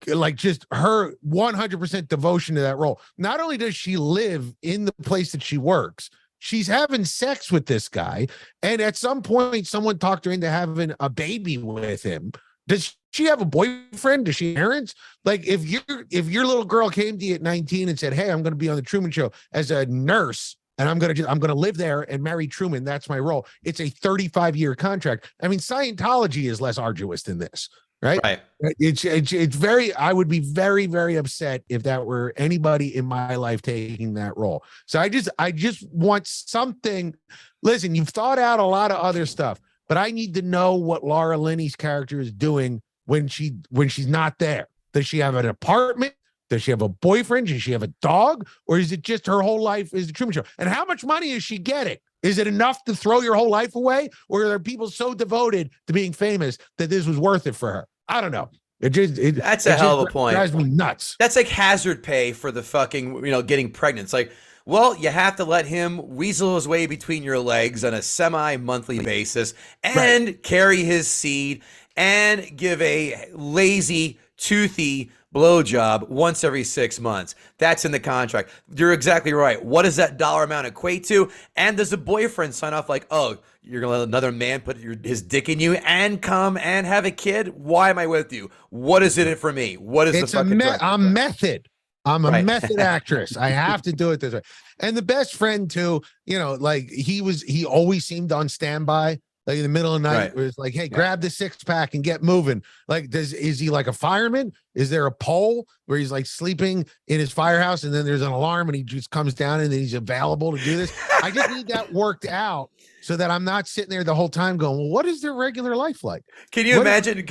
like just her 100% devotion to that role. Not only does she live in the place that she works, she's having sex with this guy. And at some point, someone talked her into having a baby with him. Does she have a boyfriend? Does she have parents? Like if your little girl came to you at 19 and said, hey, I'm going to be on the Truman Show as a nurse, and I'm going to live there and marry Truman. That's my role. It's a 35-year contract. I mean, Scientology is less arduous than this, right? Right. It's very, I would be very, very upset if that were anybody in my life taking that role. So I just want something. Listen, you've thought out a lot of other stuff, but I need to know what Laura Linney's character is doing when she's not there. Does she have an apartment? Does she have a boyfriend? Does she have a dog? Or is it just her whole life is the Truman Show? And how much money is she getting? Is it enough to throw your whole life away? Or are there people so devoted to being famous that this was worth it for her? I don't know. That's a hell of a point. Drives me nuts. That's like hazard pay for the fucking, getting pregnant. It's like, well, you have to let him weasel his way between your legs on a semi-monthly basis and carry his seed and give a lazy, toothy blowjob once every 6 months. That's in the contract. You're exactly right. What does that dollar amount equate to? And does the boyfriend sign off like, oh, you're going to let another man put his dick in you and come and have a kid? Why am I with you? What is in it for me? What is the fucking I'm method. I'm a method actress. I have to do it this way. And the best friend too, like he always seemed on standby. like in the middle of the night, Right. where it's like, hey, grab the 6-pack and get moving. Like, is he like a fireman? Is there a pole where he's like sleeping in his firehouse and then there's an alarm and he just comes down and then he's available to do this? I just need that worked out so that I'm not sitting there the whole time going, well, what is their regular life like? Can you imagine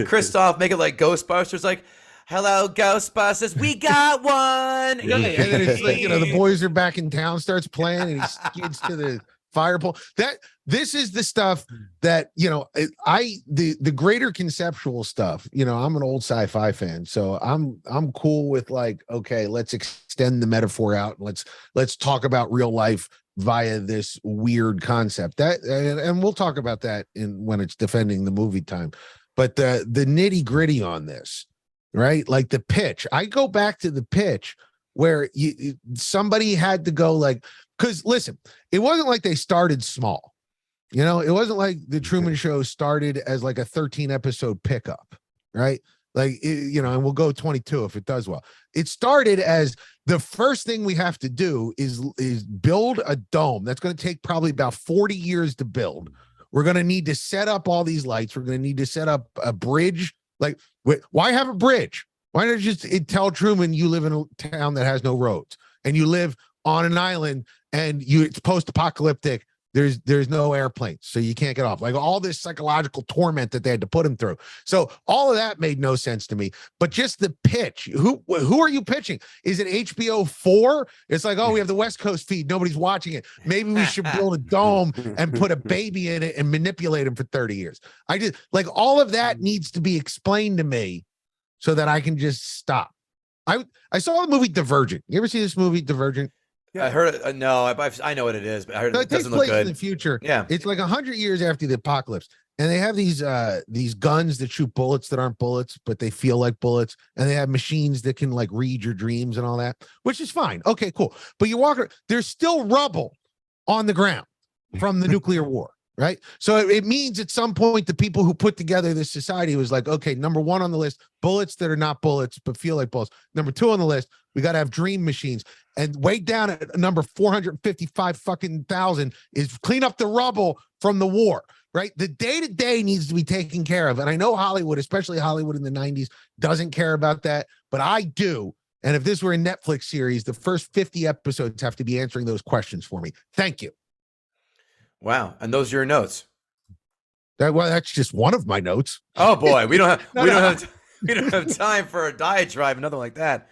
Christoph make it like Ghostbusters, like, hello, Ghostbusters, we got one. And then it's like, the boys are back in town, starts playing, and he skids to the fire pole. This is the stuff that, the greater conceptual stuff, I'm an old sci-fi fan, so I'm cool with like, okay, let's extend the metaphor out and let's talk about real life via this weird concept and we'll talk about that when it's defending the movie time. But the nitty gritty on this, right? Like the pitch, I go back to the pitch where somebody had to go like, because listen, it wasn't like they started small. It wasn't like the Truman Show started as like a 13 episode pickup, right? Like, and we'll go 22 if it does well. It started as the first thing we have to do is build a dome. That's going to take probably about 40 years to build. We're going to need to set up all these lights. We're going to need to set up a bridge. Like, why have a bridge? Why not just tell Truman you live in a town that has no roads and you live on an island and it's post-apocalyptic. There's no airplanes, so you can't get off. Like all this psychological torment that they had to put him through. So all of that made no sense to me. But just the pitch, who are you pitching? Is it HBO 4? It's like, oh, we have the West Coast feed. Nobody's watching it. Maybe we should build a dome and put a baby in it and manipulate him for 30 years. I just like all of that needs to be explained to me so that I can just stop. I saw the movie Divergent. You ever see this movie Divergent? Yeah. I heard it. No, I know what it is, but I heard it doesn't look good. In the future. Yeah, it's like 100 years after the apocalypse, and they have these guns that shoot bullets that aren't bullets, but they feel like bullets, and they have machines that can like read your dreams and all that, which is fine. Okay, cool. But you walk around, there's still rubble on the ground from the nuclear war. Right. So it means at some point, the people who put together this society was like, okay, number one on the list, bullets that are not bullets, but feel like bullets. Number two on the list, we got to have dream machines. And way down at number 455 fucking thousand is clean up the rubble from the war. Right. The day to day needs to be taken care of. And I know Hollywood, especially Hollywood in the 90s, doesn't care about that. But I do. And if this were a Netflix series, the first 50 episodes have to be answering those questions for me. Thank you. Wow. And those are your notes. That's just one of my notes. Oh boy, we don't have time for a diatribe, another like that.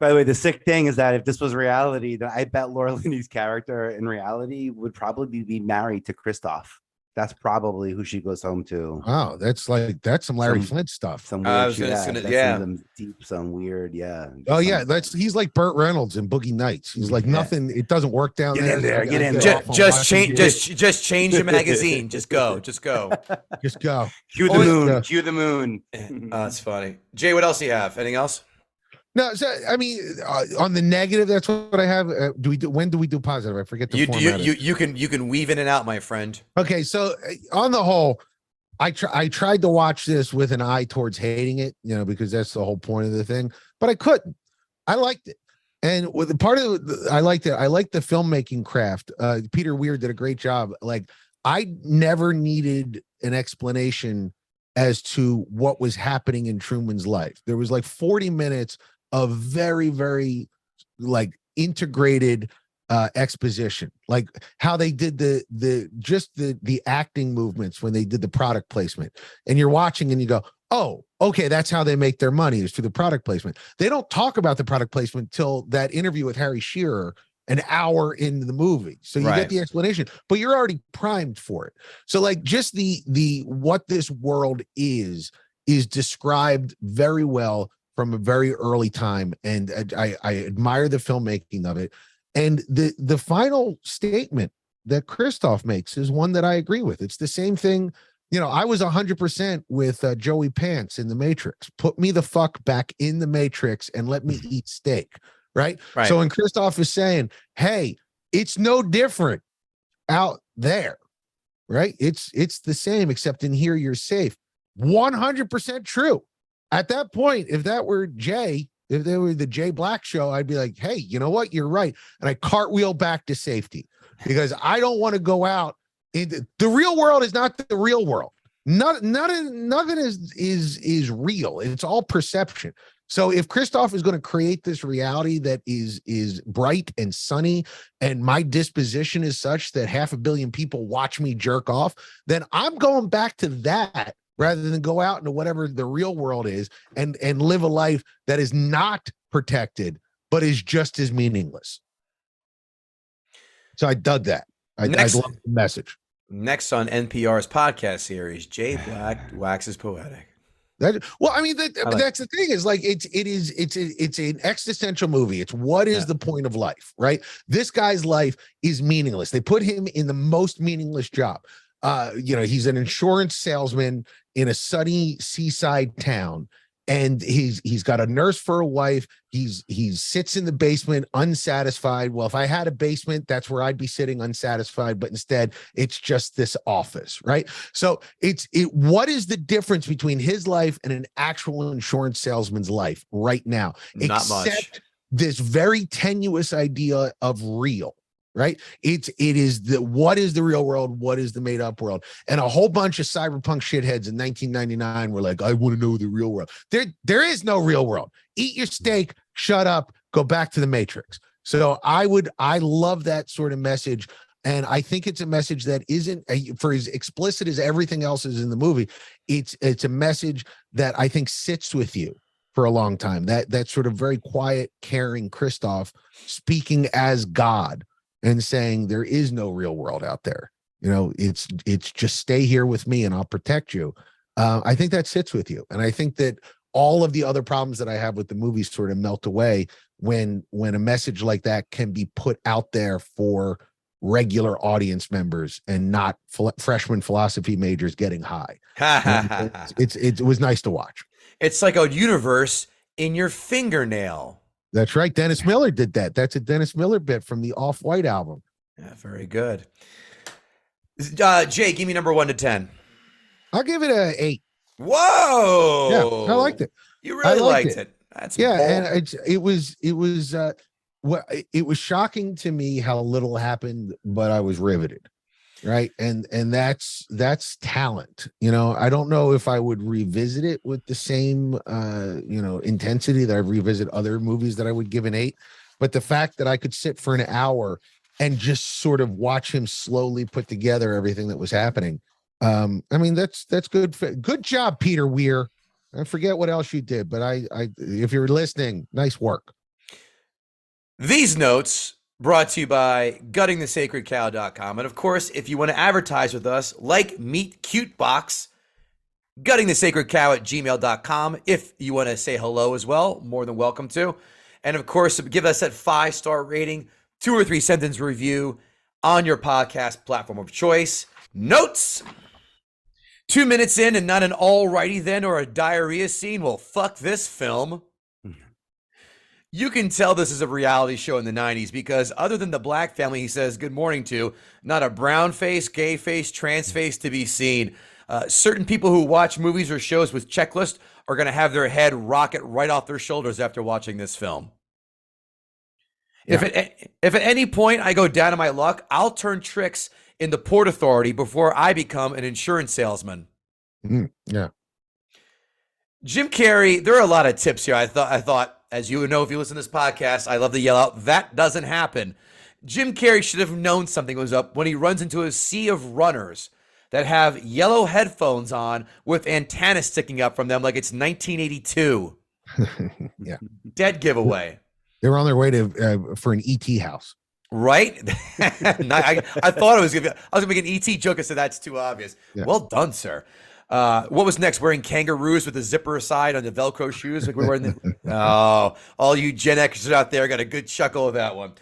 By the way, the sick thing is that if this was reality, then I bet Laura Linney's character in reality would probably be married to Christoph. That's probably who she goes home to. Wow, that's some Larry Flint stuff. Some weird, some weird, yeah. Oh yeah, he's like Burt Reynolds in Boogie Nights. He's like nothing. It doesn't work down there. Get in there. Just change the magazine. Just go. Just go. Cue the moon. Cue the moon. That's funny. Jay, what else do you have? Anything else? No, so I mean, on the negative, that's what I have. When do we do positive? I forget the format. You can weave in and out, my friend. Okay, so on the whole, I tried to watch this with an eye towards hating it, because that's the whole point of the thing. But I couldn't. I liked it, and with part of I liked it. I liked the filmmaking craft. Peter Weir did a great job. Like I never needed an explanation as to what was happening in Truman's life. There was like 40 minutes of very, very like integrated exposition, like how they did the acting movements when they did the product placement, and you're watching and you go, oh, okay, that's how they make their money is through the product placement. They don't talk about the product placement till that interview with Harry Shearer an hour into the movie. So you get the explanation, but you're already primed for it. So like just the what this world is described very well from a very early time. And I admire the filmmaking of it. And the final statement that Christoph makes is one that I agree with. It's the same thing. I was 100% with Joey Pants in The Matrix. Put me the fuck back in The Matrix and let me eat steak. Right. So when Christoph is saying, hey, it's no different out there. Right. It's the same, except in here you're safe. 100% true. At that point, if that were Jay, if they were the Jay Black show, I'd be like, hey, you know what? You're right. And I cartwheel back to safety because I don't want to go out The real world is not the real world. Nothing is real. It's all perception. So if Christoph is going to create this reality that is bright and sunny, and my disposition is such that 500 million people watch me jerk off, then I'm going back to that rather than go out into whatever the real world is and live a life that is not protected, but is just as meaningless. So I dug that. I love the message. Next on NPR's podcast series, Jay Black waxes poetic. That's the thing is like it's an existential movie. It's what is the point of life, right? This guy's life is meaningless. They put him in the most meaningless job. He's an insurance salesman in a sunny seaside town, and he's got a nurse for a wife. He sits in the basement unsatisfied. Well, if I had a basement, that's where I'd be sitting unsatisfied, but instead it's just this office, right? So what is the difference between his life and an actual insurance salesman's life right now? Not much. Except this very tenuous idea of real. Right. It is what is the real world? What is the made up world? And a whole bunch of cyberpunk shitheads in 1999 were like, I want to know the real world. There is no real world. Eat your steak, shut up, go back to the Matrix. So I love that sort of message. And I think it's a message that isn't for as explicit as everything else is in the movie. It's a message that I think sits with you for a long time. That sort of very quiet, caring Christoph speaking as God. And saying there is no real world out there. It's just stay here with me and I'll protect you. I think that sits with you. And I think that all of the other problems that I have with the movie sort of melt away when a message like that can be put out there for regular audience members and not freshman philosophy majors getting high. It was nice to watch. It's like a universe in your fingernail. That's right. Dennis Miller did that. That's a Dennis Miller bit from the Off-White album. Yeah, very good. Jay, give me number 1 to 10. I'll give it a 8. Whoa! Yeah, I liked it. You really liked it. That's bold. And it was shocking to me how little happened, but I was riveted. Right. And that's talent. I don't know if I would revisit it with the same, intensity that I revisit other movies that I would give an 8. But the fact that I could sit for an hour and just sort of watch him slowly put together everything that was happening. That's good. Good job, Peter Weir. I forget what else you did, but if you're listening, nice work. These notes brought to you by guttingthesacredcow.com. And of course, if you want to advertise with us, like Meet Cute Box, guttingthesacredcow@gmail.com. If you want to say hello as well, more than welcome to. And of course, give us that 5-star rating, 2 or 3 sentence review on your podcast platform of choice. Notes. 2 minutes in and not an alrighty then or a diarrhea scene. Well, fuck this film. You can tell this is a reality show in the 90s because other than the black family he says good morning to, not a brown face, gay face, trans face to be seen. Certain people who watch movies or shows with checklists are going to have their head rocket right off their shoulders after watching this film. Yeah. If at any point I go down on my luck, I'll turn tricks in the Port Authority before I become an insurance salesman. Yeah. Jim Carrey, there are a lot of tips here. I thought, as you would know if you listen to this podcast, I love to yell out, that doesn't happen. Jim Carrey should have known something was up when he runs into a sea of runners that have yellow headphones on with antennas sticking up from them like it's 1982. Yeah. Dead giveaway. They were on their way to for an ET house. Right? I thought I was gonna make an ET joke. I said that's too obvious. Yeah. Well done, sir. What was next? Wearing kangaroos with the zipper aside on the Velcro shoes? Like we're wearing all you Gen Xers out there got a good chuckle of that one.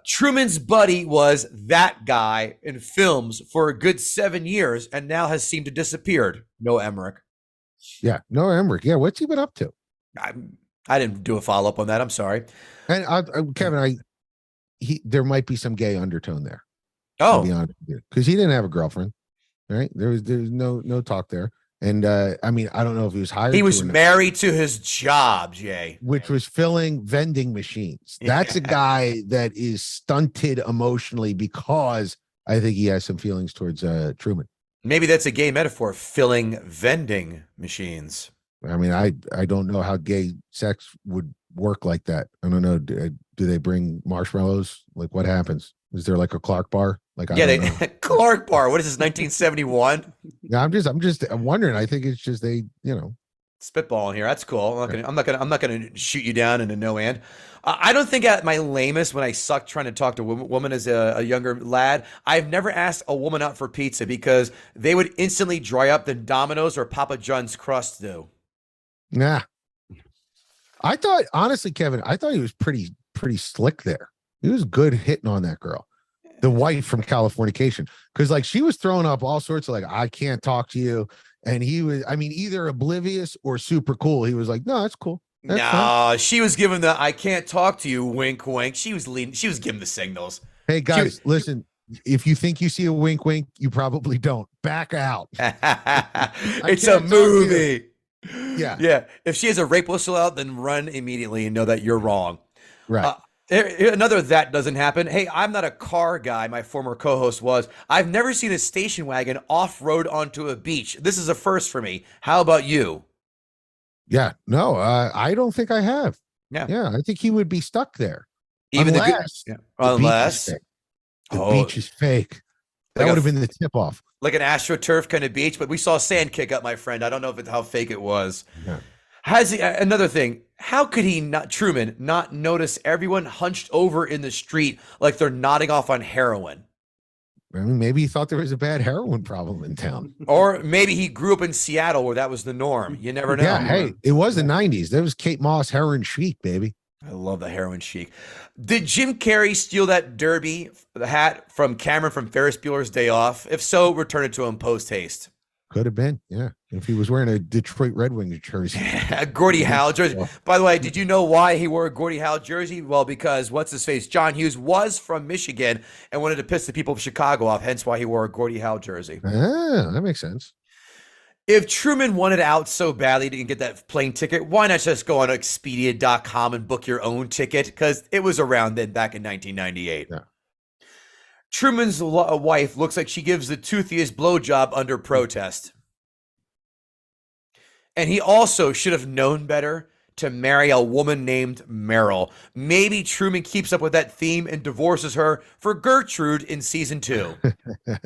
Truman's buddy was that guy in films for a good 7 years and now has seemed to disappeared. Noah Emmerich. Yeah, Noah Emmerich. Yeah, what's he been up to? I didn't do a follow-up on that. I'm sorry. And Kevin, there might be some gay undertone there. Oh, because he didn't have a girlfriend. Right, there's no talk there, and I don't know if he was hired. He was married to his job, Jay, which was filling vending machines. That's a guy that is stunted emotionally because I think he has some feelings towards Truman. Maybe that's a gay metaphor, filling vending machines. I mean, I don't know how gay sex would work like that. I don't know. Do they bring marshmallows? Like, what happens? Is there like a Clark bar? Like, I don't know. Clark bar. What is this, 1971? Yeah, I'm wondering. I think it's just Spitballing here. That's cool. I'm not gonna shoot you down in a no end. I don't think at my lamest when I sucked trying to talk to a woman as a younger lad. I've never asked a woman out for pizza because they would instantly dry up than Domino's or Papa John's crust do. Nah. I thought, honestly, Kevin, I thought he was pretty slick there. He was good hitting on that girl, the wife from Californication, because like she was throwing up all sorts of like, I can't talk to you. And he was, I mean, either oblivious or super cool. He was like, no, that's cool. That's fine. She was giving the I can't talk to you wink wink. She was leading, she was giving the signals. Hey guys, listen, if you think you see a wink wink, you probably don't. Back out. It's a movie. Yeah. Yeah. If she has a rape whistle out, then run immediately and know that you're wrong. Right. Another that doesn't happen. Hey, I'm not a car guy. My former co-host was. I've never seen a station wagon off-road onto a beach. This is a first for me. How about you? Yeah. No, I don't think I have. Yeah. Yeah. I think he would be stuck there. Even unless unless the beach is fake. That would have been the tip off. Like an AstroTurf kind of beach, but we saw sand kick up, my friend. I don't know how fake it was. Yeah. Another thing, how could Truman not notice everyone hunched over in the street like they're nodding off on heroin? I mean, maybe he thought there was a bad heroin problem in town. Or maybe he grew up in Seattle where that was the norm. You never know. Yeah, hey, it was the 90s. There was Kate Moss heroin chic, baby. I love the heroin chic. Did Jim Carrey steal that derby hat from Cameron from Ferris Bueller's Day Off? If so, return it to him post haste. Could have been, yeah. If he was wearing a Detroit Red Wings jersey. A Gordie Howe jersey. By the way, did you know why he wore a Gordie Howe jersey? Well, because what's-his-face, John Hughes, was from Michigan and wanted to piss the people of Chicago off, hence why he wore a Gordie Howe jersey. Ah, that makes sense. If Truman wanted out so badly to get that plane ticket, why not just go on Expedia.com and book your own ticket? Because it was around then, back in 1998. Yeah. Truman's wife looks like she gives the toothiest blowjob under protest. And he also should have known better to marry a woman named Meryl. Maybe Truman keeps up with that theme and divorces her for Gertrude in season 2. Well,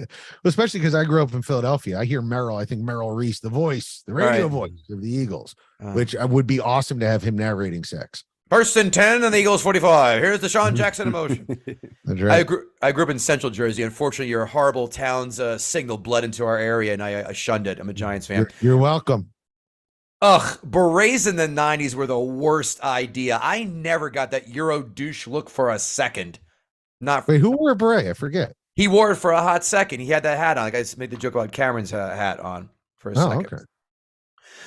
especially because I grew up in Philadelphia. I hear Meryl. I think Meryl Reese, the voice, the radio voice of the Eagles, which would be awesome to have him narrating sex. First and 10 and the Eagles 45. Here's the Sean Jackson emotion. That's right. I grew up in Central Jersey. Unfortunately, your horrible towns signal blood into our area, and I shunned it. I'm a Giants fan. You're welcome. Ugh, berets in the 90s were the worst idea. I never got that Euro douche look for a second. Wait, who wore a beret? I forget. He wore it for a hot second. He had that hat on. Like I just made the joke about Cameron's hat on for a second. Okay.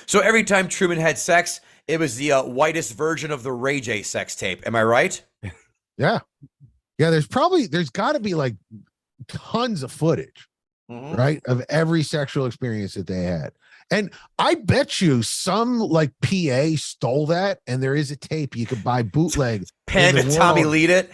So every time Truman had sex, it was the whitest version of the Ray J sex tape. Am I right? Yeah. Yeah, there's got to be like tons of footage, right, of every sexual experience that they had. And I bet you some like PA stole that, and there is a tape you could buy bootleg. Pen and Tommy lead it.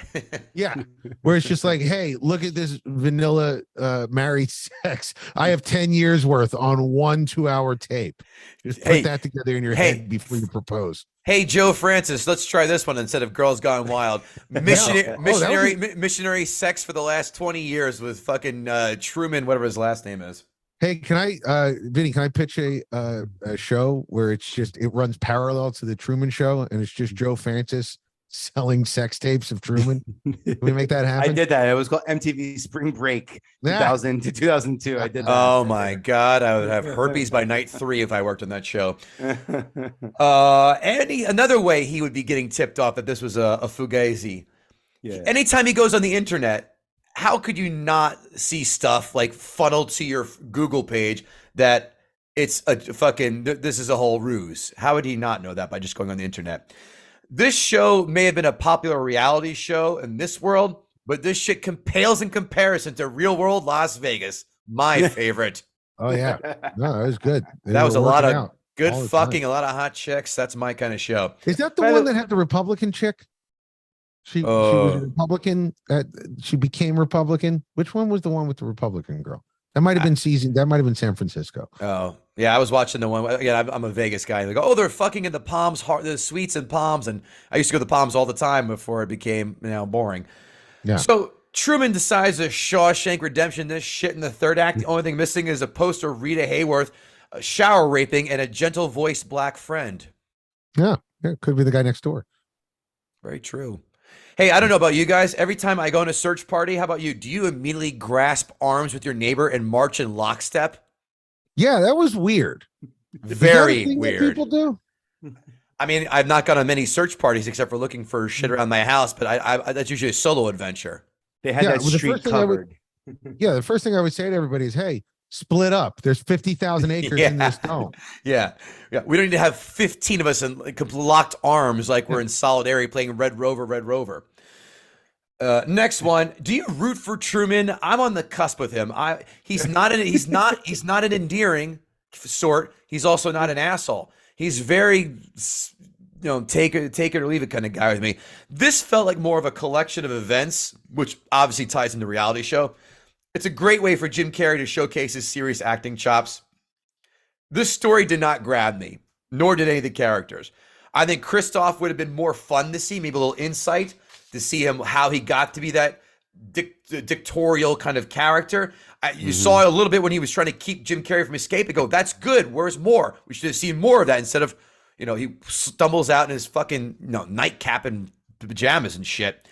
Yeah. Where it's just like, hey, look at this vanilla married sex. I have 10 years worth on 1 2-hour tape. Just put that together in your head before you propose. Hey, Joe Francis, let's try this one instead of Girls Gone Wild. Missionary sex for the last 20 years with fucking Truman, whatever his last name is. Hey, Vinny, can I pitch a show where it runs parallel to the Truman Show, and it's just Joe Francis selling sex tapes of Truman? Can we make that happen? I did that. It was called MTV Spring Break 2000 to 2002. I did that. Oh my God. I would have herpes by night 3 if I worked on that show. Another way he would be getting tipped off that this was a fugazi. Yeah. Anytime he goes on the internet, how could you not see stuff like funneled to your Google page that it's this is a whole ruse? How would he not know that by just going on the internet? This show may have been a popular reality show in this world, but this shit pales in comparison to real world Las Vegas. My favorite. Oh yeah. No, it was good. That was a lot of good fucking, a lot of hot chicks. That's my kind of show. Is that the one that had the Republican chick? She was a Republican. She became Republican. Which one was the one with the Republican girl? That might have been That might have been San Francisco. Oh, yeah. I was watching the one. Again, I'm a Vegas guy. They go, oh, they're fucking in the Palms, the suites and Palms. And I used to go to the Palms all the time before it became, boring. Yeah. So Truman decides to Shawshank Redemption this shit in the third act. The only thing missing is a poster of Rita Hayworth shower raping and a gentle voiced black friend. Yeah. It could be the guy next door. Very true. Hey, I don't know about you guys. Every time I go on a search party, how about you? Do you immediately grasp arms with your neighbor and march in lockstep? Yeah, that was weird. Very weird. People do. I mean, I've not gone on many search parties except for looking for shit around my house, but I that's usually a solo adventure. They had that street covered. The first thing I would say to everybody is, hey, split up. There's 50,000 acres in this dome. Yeah. We don't need to have 15 of us in locked arms like we're in solidarity playing Red Rover. Next one. Do you root for Truman? I'm on the cusp with him. He's not an endearing sort. He's also not an asshole. He's very, take it or leave it kind of guy with me. This felt like more of a collection of events, which obviously ties into the reality show. It's a great way for Jim Carrey to showcase his serious acting chops. This story did not grab me, nor did any of the characters. I think Christoph would have been more fun to see, maybe a little insight to see him, how he got to be that dictatorial kind of character. You saw a little bit when he was trying to keep Jim Carrey from escaping. Go, that's good. Where's more? We should have seen more of that instead of, he stumbles out in his fucking nightcap and pajamas and shit.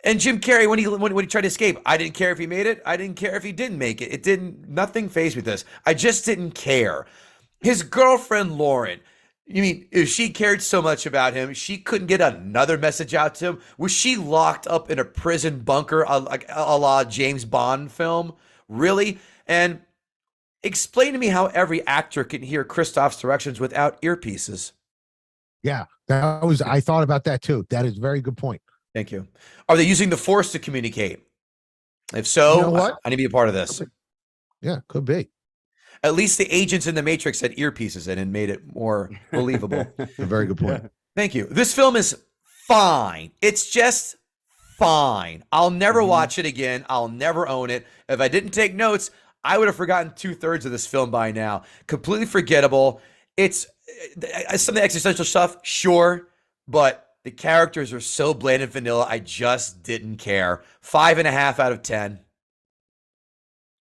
And Jim Carrey, when he tried to escape, I didn't care if he made it. I didn't care if he didn't make it. Nothing fazed me with this. I just didn't care. His girlfriend, Lauren, you mean, if she cared so much about him, she couldn't get another message out to him? Was she locked up in a prison bunker a la James Bond film? Really? And explain to me how every actor can hear Christoph's directions without earpieces. Yeah, I thought about that too. That is a very good point. Thank you. Are they using the Force to communicate? If so, you know what? I need to be a part of this. Yeah, could be. At least the agents in the Matrix had earpieces in and made it more believable. A very good point. Thank you. This film is fine. It's just fine. I'll never watch it again. I'll never own it. If I didn't take notes, I would have forgotten 2/3 of this film by now. Completely forgettable. It's some of the existential stuff, sure, but the characters are so bland and vanilla, I just didn't care. 5.5 out of 10.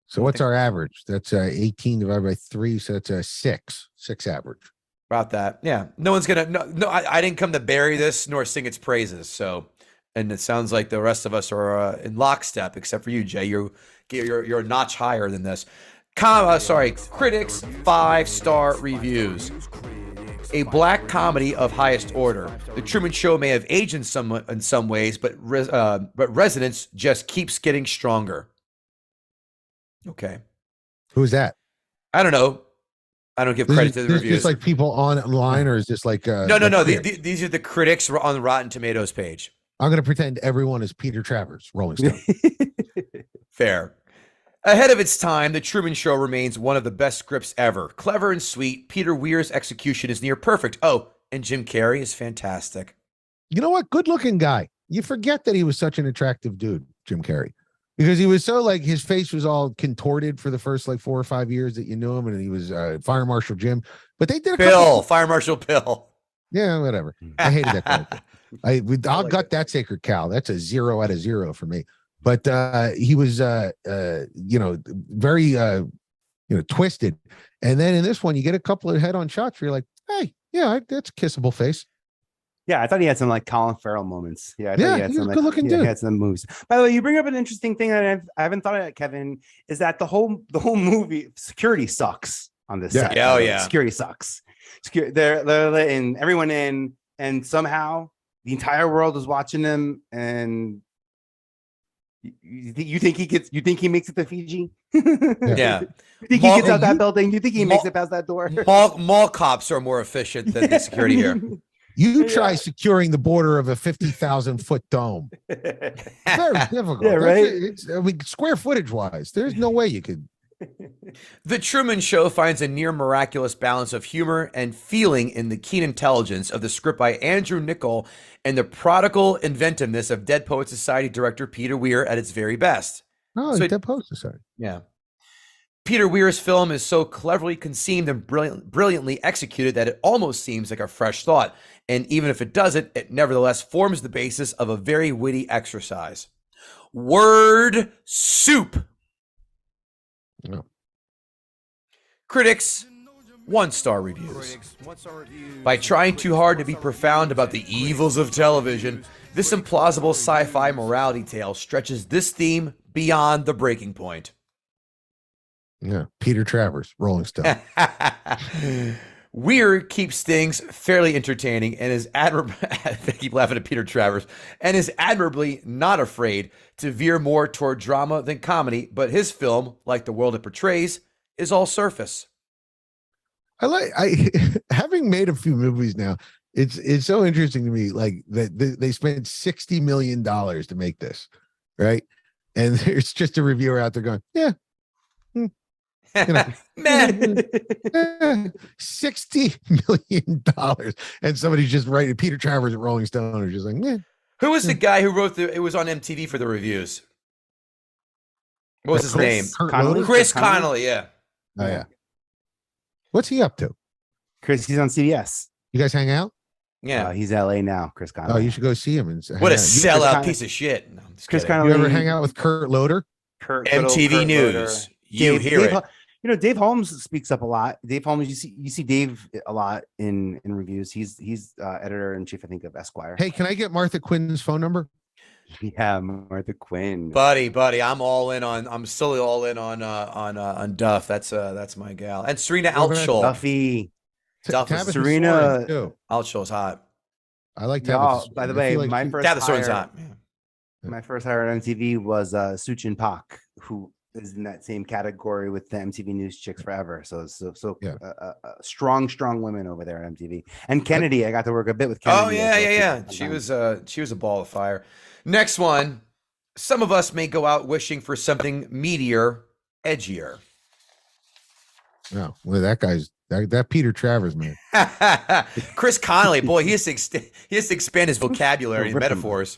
So what's our average? That's 18 divided by 3, so that's a 6 average. About that. Yeah. No one's going to, no, I didn't come to bury this nor sing its praises. So, and it sounds like the rest of us are in lockstep, except for you, Jay. You're a notch higher than this. Critics 5-star reviews. A black comedy of highest order. The Truman Show may have aged in some ways, but Resonance just keeps getting stronger. Okay. Who's that? I don't know. I don't give credit to the reviews. Is this like people online, or is this like no. These are the critics on the Rotten Tomatoes page. I'm going to pretend everyone is Peter Travers, Rolling Stone. Fair. Ahead of its time, The Truman Show remains one of the best scripts ever. Clever and sweet, Peter Weir's execution is near perfect. Oh, and Jim Carrey is fantastic. You know what? Good looking guy. You forget that he was such an attractive dude, Jim Carrey, because he was so his face was all contorted for the first 4 or 5 years that you knew him, and he was Fire Marshal Jim. But they did Fire Marshal Bill. Yeah, whatever. I hated that character. I'll gut that sacred cow. That's a 0 out of 0 for me. But he was, very, twisted. And then in this one, you get a couple of head-on shots where you're like, hey, yeah, that's a kissable face. Yeah, I thought he had some Colin Farrell moments. Yeah, he was a good-looking dude. He had some moves. By the way, you bring up an interesting thing that I haven't thought of, Kevin, is that the whole movie security sucks on this set. Oh yeah, security sucks. They're letting everyone in, and somehow the entire world is watching them, and you think he makes it to Fiji? Yeah. You think he gets out that building? You think he makes it past that door? Mall cops are more efficient than the security here. You try securing the border of a 50,000-foot dome. Very difficult. Yeah, right. Square footage wise, there's no way you could. The Truman Show finds a near miraculous balance of humor and feeling in the keen intelligence of the script by Andrew Niccol and the prodigal inventiveness of Dead Poets Society director Peter Weir at its very best. Oh, So Dead Poets Society. Yeah. Peter Weir's film is so cleverly conceived and brilliantly executed that it almost seems like a fresh thought. And even if it doesn't, it nevertheless forms the basis of a very witty exercise. Word soup. No. Critics, 1-star reviews. By trying too hard to be profound about the evils of television, this implausible sci-fi morality tale stretches this theme beyond the breaking point. Yeah, Peter Travers, Rolling Stone. Weir keeps things fairly entertaining and is admirable. I keep laughing at Peter Travers, and is admirably not afraid to veer more toward drama than comedy. But his film, like the world it portrays, is all surface. I having made a few movies now. It's so interesting to me, like that they spent $60 million to make this, right? And there's just a reviewer out there going, yeah. Man. $60 million, and somebody's just writing. Peter Travers at Rolling Stone is just like, yeah. Who was the guy who wrote it was on MTV for the reviews? What was his name? Chris Connolly, yeah. Oh yeah. What's he up to? Chris, he's on CBS. You guys hang out? Yeah. He's LA now, Chris Connolly. Oh, you should go see him. And what a sellout piece of shit. No, Chris Connolly. You ever hang out with Kurt Loder? MTV News. You hear it. You know, Dave Holmes speaks up a lot. Dave Holmes, you see Dave a lot in reviews. He's editor in chief, I think, of Esquire. Hey, can I get Martha Quinn's phone number? Yeah, Martha Quinn. Buddy, I'm all in on. I'm still all in on Duff. That's my gal. And Serena Altschul. Duffy. Serena Altschul's hot. I like Tabitha. By the way, my first hire, hot. my first hire on MTV was Suchin Pak, who is in that same category with the MTV News chicks forever. So yeah. Strong women over there at MTV. And Kennedy, I got to work a bit with Kennedy. Oh yeah. She was a ball of fire. Next one. Some of us may go out wishing for something meatier, edgier. No, well, that Peter Travers, man. Chris Connolly, boy, he has to expand his vocabulary and metaphors.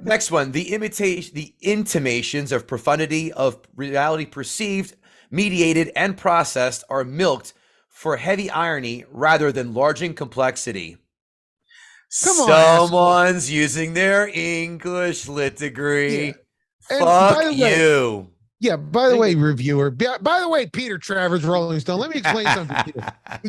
Next one, the intimations of profundity of reality perceived, mediated, and processed are milked for heavy irony rather than larging complexity. Someone's using their English lit degree. Yeah. Fuck you. Yeah, by the way, reviewer, by the way, Peter Travers, Rolling Stone, let me explain something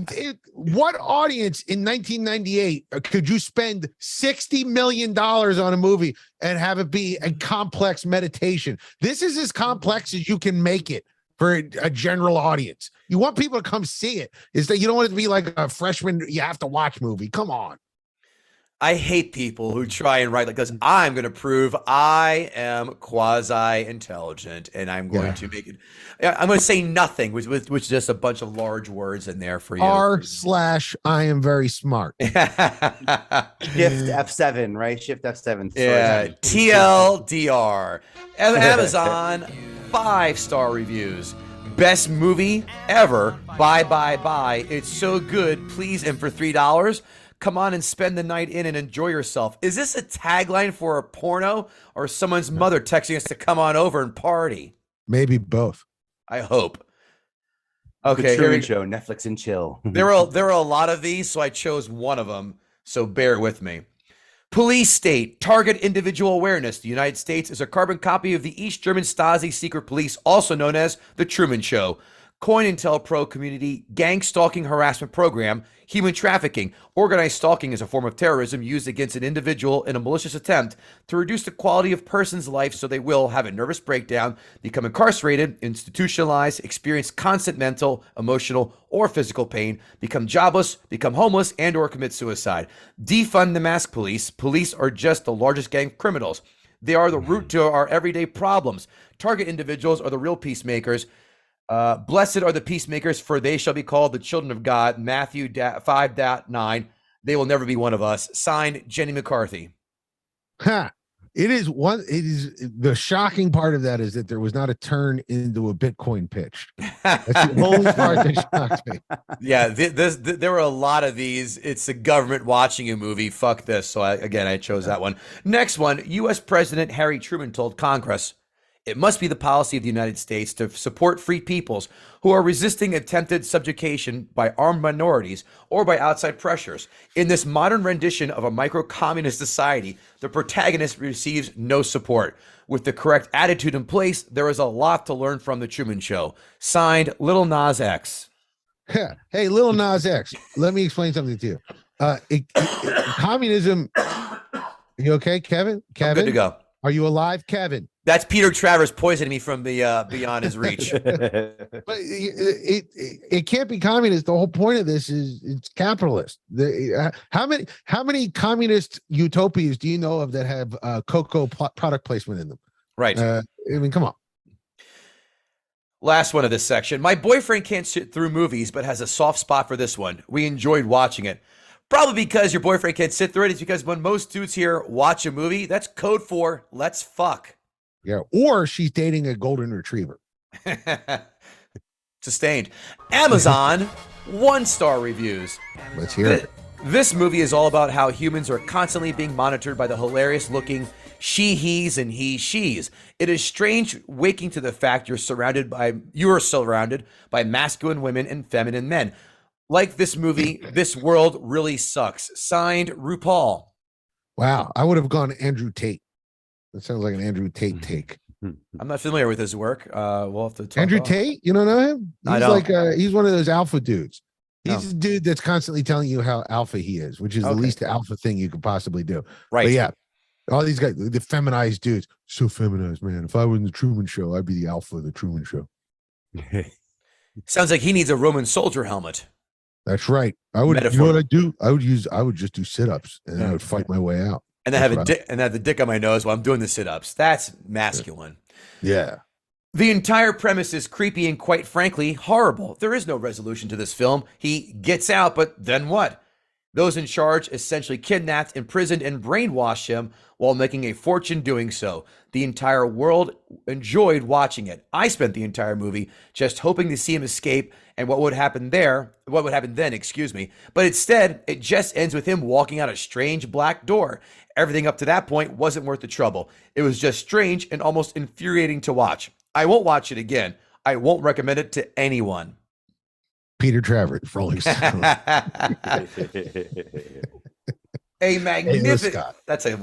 to you. What audience in 1998 could you spend $60 million on a movie and have it be a complex meditation? This is as complex as you can make it for a general audience. You want people to come see it. Is that you don't want it to be like a freshman you have to watch movie. Come on. I hate people who try and write like this. I'm going to prove I am quasi-intelligent, and I'm going to make it. I'm going to say nothing, which is just a bunch of large words in there for you. R/I am very smart. Shift F7, right? Shift F7. Yeah. TLDR. Amazon 5-star reviews. Best movie ever. Bye. It's so good. Please, and for $3. Come on and spend the night in and enjoy yourself. Is this a tagline for a porno or someone's mother texting us to come on over and party? Maybe both. I hope. Okay, The Truman Show, Netflix and chill. There are a lot of these, so I chose one of them. So bear with me. Police state, target individual awareness. The United States is a carbon copy of the East German Stasi secret police, also known as The Truman Show. COINTELPRO community gang stalking harassment program, human trafficking. Organized stalking is a form of terrorism used against an individual in a malicious attempt to reduce the quality of person's life so they will have a nervous breakdown, become incarcerated, institutionalized, experience constant mental, emotional, or physical pain, become jobless, become homeless, and or commit suicide. Defund the mask police. Police are just the largest gang of criminals. They are the root to our everyday problems. Target individuals are the real peacemakers. Blessed are the peacemakers, for they shall be called the children of God. Matthew 5:9. They will never be one of us. Signed, Jenny McCarthy. Ha! It is one. It is the shocking part of that is that there was not a turn into a Bitcoin pitch. That's the only part that shocked me. Yeah, there were a lot of these. It's the government watching a movie. Fuck this. So I chose that one. Next one. U.S. President Harry Truman told Congress, "It must be the policy of the United States to support free peoples who are resisting attempted subjugation by armed minorities or by outside pressures. In this modern rendition of a micro-communist society, the protagonist receives no support. With the correct attitude in place, there is a lot to learn from the Truman Show." Signed, Lil Nas X. Hey, Lil Nas X, let me explain something to you. Communism. You okay, Kevin? I'm good to go. Are you alive, Kevin? That's Peter Travers poisoning me from the beyond his reach. But it can't be communist. The whole point of this is it's capitalist. How many communist utopias do you know of that have cocoa product placement in them? Right. I mean, come on. Last one of this section. My boyfriend can't sit through movies, but has a soft spot for this one. We enjoyed watching it. Probably because your boyfriend can't sit through it. It's because when most dudes here watch a movie, that's code for let's fuck. Yeah, or she's dating a golden retriever. Sustained. Amazon 1-star reviews. Let's hear it. This movie is all about how humans are constantly being monitored by the hilarious looking she, he's, and he, she's. It is strange waking to the fact you are surrounded by masculine women and feminine men. Like this movie, this world really sucks. Signed, RuPaul. Wow, I would have gone Andrew Tate. That sounds like an Andrew Tate take. I'm not familiar with his work. We'll have to talk Andrew about. Tate, you don't know him? He's I don't. he's one of those alpha dudes. No. He's a dude that's constantly telling you how alpha he is, which is the least alpha thing you could possibly do. Right. But yeah, all these guys, the feminized dudes, so feminized, man. If I were in the Truman Show, I'd be the alpha of the Truman Show. Sounds like he needs a Roman soldier helmet. That's right. I would. Metaphor. You know what I'd do? I would just do sit-ups and I would fight my way out. And then have the dick on my nose while I'm doing the sit-ups. That's masculine. Yeah. The entire premise is creepy and, quite frankly, horrible. There is no resolution to this film. He gets out, but then what? Those in charge essentially kidnapped, imprisoned, and brainwashed him while making a fortune doing so. The entire world enjoyed watching it. I spent the entire movie just hoping to see him escape and what would happen then, But instead, it just ends with him walking out a strange black door. Everything up to that point wasn't worth the trouble. It was just strange and almost infuriating to watch. I won't watch it again. I won't recommend it to anyone. Peter Travers, Rolling Stone. A magnificent. That's a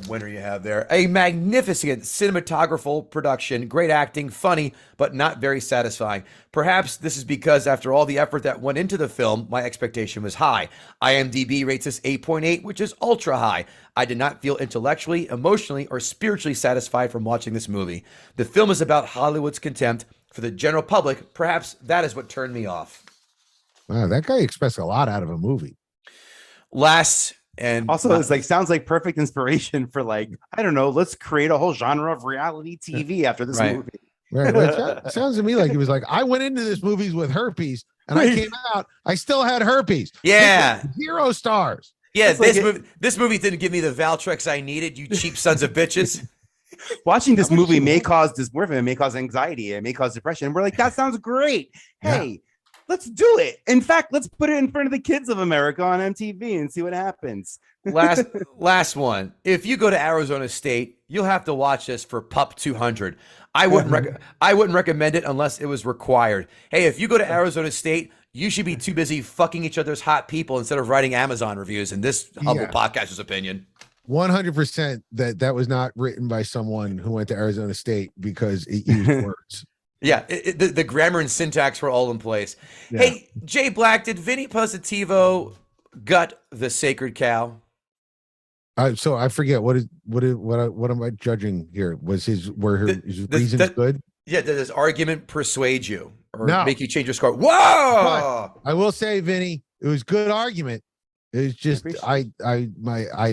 winner you have there. A magnificent cinematographical production, great acting, funny, but not very satisfying. Perhaps this is because after all the effort that went into the film, my expectation was high. IMDb rates this 8.8, which is ultra high. I did not feel intellectually, emotionally, or spiritually satisfied from watching this movie. The film is about Hollywood's contempt for the general public. Perhaps that is what turned me off. Wow, that guy expects a lot out of a movie. Last. And also, it's like sounds like perfect inspiration for I don't know, let's create a whole genre of reality TV after this movie. Right. It sounds to me like it was like I went into this movie with herpes and I came out, I still had herpes. Yeah. 0 stars. Yeah, this movie didn't give me the Valtrex I needed, you cheap sons of bitches. Watching this movie may cause dysmorphia, it may cause anxiety, it may cause depression. And we're like, that sounds great. Hey, let's do it. In fact, let's put it in front of the kids of America on MTV and see what happens. Last one. If you go to Arizona State, you'll have to watch this for Pup 200. I wouldn't recommend it unless it was required. Hey, if you go to Arizona State, you should be too busy fucking each other's hot people instead of writing Amazon reviews, in this humble podcaster's opinion. 100% that was not written by someone who went to Arizona State because it used words. Yeah, the grammar and syntax were all in place. Yeah. Hey, Jay Black, did Vinnie Postestivo gut the sacred cow? So I forget what am I judging here? Was his reasons good? Yeah, did his argument persuade you or make you change your score? Whoa! But I will say, Vinny, it was good argument. It was just I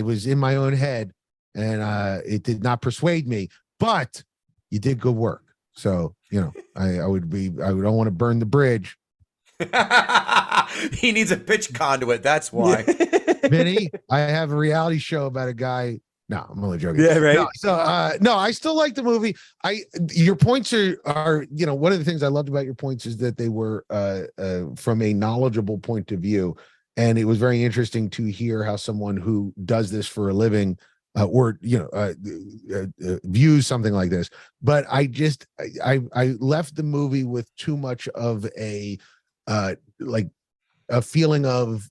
was in my own head and it did not persuade me, but you did good work. So, I don't want to burn the bridge. He needs a pitch conduit. That's why. Vinny, I have a reality show about a guy No, I'm only joking. Yeah, right. No, so no, I still like the movie. Your points are one of the things I loved about your points is that they were from a knowledgeable point of view, and it was very interesting to hear how someone who does this for a living views something like this. But I left the movie with too much of a feeling of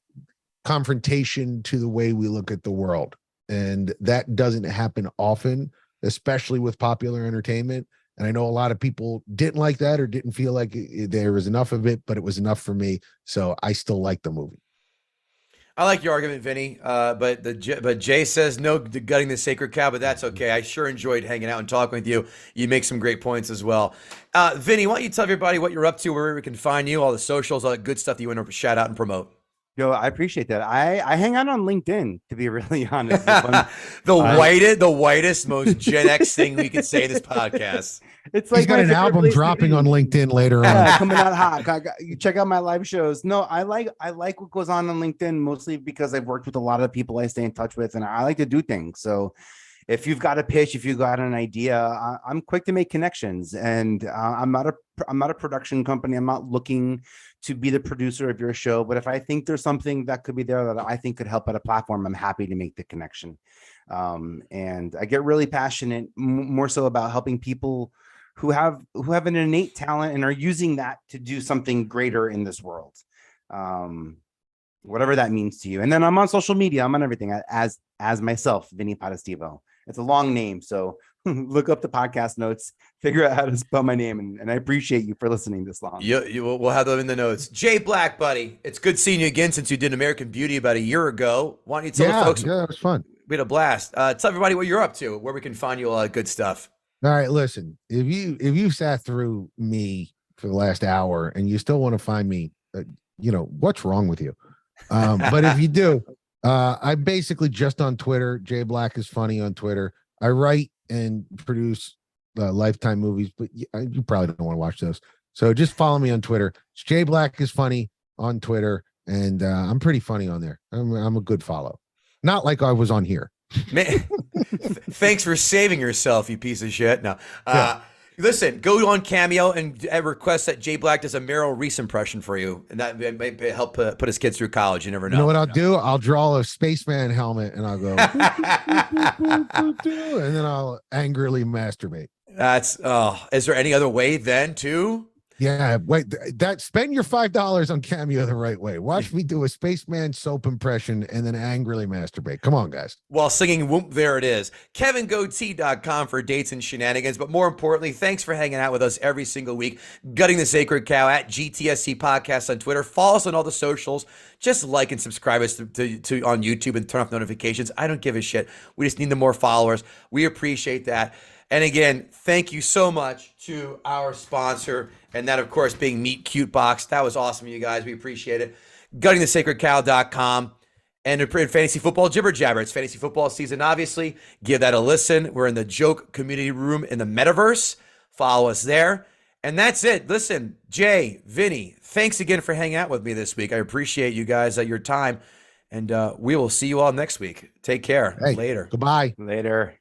confrontation to the way we look at the world. And that doesn't happen often, especially with popular entertainment. And I know a lot of people didn't like that or didn't feel like there was enough of it, but it was enough for me. So I still like the movie. I like your argument, Vinny, but Jay says no to gutting the sacred cow, but that's okay. I sure enjoyed hanging out and talking with you. You make some great points as well. Vinny, why don't you tell everybody what you're up to, where we can find you, all the socials, all the good stuff that you want to shout out and promote. Yo, I appreciate that. I hang out on LinkedIn, to be really honest. The whitest, most Gen X thing we could say in this podcast. It's like he's got an album dropping on LinkedIn later on. Coming out hot. You check out my live shows. No, I like what goes on LinkedIn, mostly because I've worked with a lot of people I stay in touch with, and I like to do things. So if you've got a pitch, if you've got an idea, I'm quick to make connections. And I'm not a production company. I'm not looking to be the producer of your show, but if I think there's something that could be there that I think could help at a platform, I'm happy to make the connection. And I get really passionate, more so about helping people who have an innate talent and are using that to do something greater in this world, whatever that means to you. And then I'm on social media. I'm on everything as myself, Vinnie Potestivo. It's a long name, so look up the podcast notes, figure out how to spell my name, and I appreciate you for listening this long. We'll have them in the notes. Jay Black, buddy, it's good seeing you again since you did American Beauty about a year ago. Why don't you tell the folks? Yeah, it was fun. We had a blast. Tell everybody what you're up to, where we can find you a lot of good stuff. All right, listen, if you sat through me for the last hour and you still want to find me, what's wrong with you? But if you do, I'm basically just on Twitter. Jay Black is funny on Twitter. I write and produce Lifetime movies, but you probably don't want to watch those. So just follow me on Twitter. It's Jay Black is funny on Twitter, and I'm pretty funny on there. I'm a good follow. Not like I was on here. Man, thanks for saving yourself, you piece of shit. No. Yeah. Listen, go on Cameo and request that Jay Black does a Meryl Reese impression for you, and that might help put his kids through college. You never know. You know what I'll do? I'll draw a spaceman helmet and I'll go, and then I'll angrily masturbate. Is there any other way then to? Yeah, wait, spend your $5 on Cameo the right way. Watch me do a spaceman soap impression and then angrily masturbate. Come on, guys. While singing Whoop, there it is. KevinGootee.com for dates and shenanigans. But more importantly, thanks for hanging out with us every single week. Gutting the Sacred Cow at GTSC Podcast on Twitter. Follow us on all the socials. Just like and subscribe us to on YouTube and turn off notifications. I don't give a shit. We just need the more followers. We appreciate that. And again, thank you so much to our sponsor, and that, of course, being Meet Cute Box. That was awesome, you guys. We appreciate it. GuttingTheSacredCow.com. And in fantasy football jibber jabber. It's fantasy football season, obviously. Give that a listen. We're in the joke community room in the metaverse. Follow us there. And that's it. Listen, Jay, Vinny, thanks again for hanging out with me this week. I appreciate you guys your time. And we will see you all next week. Take care. Hey, later. Goodbye. Later.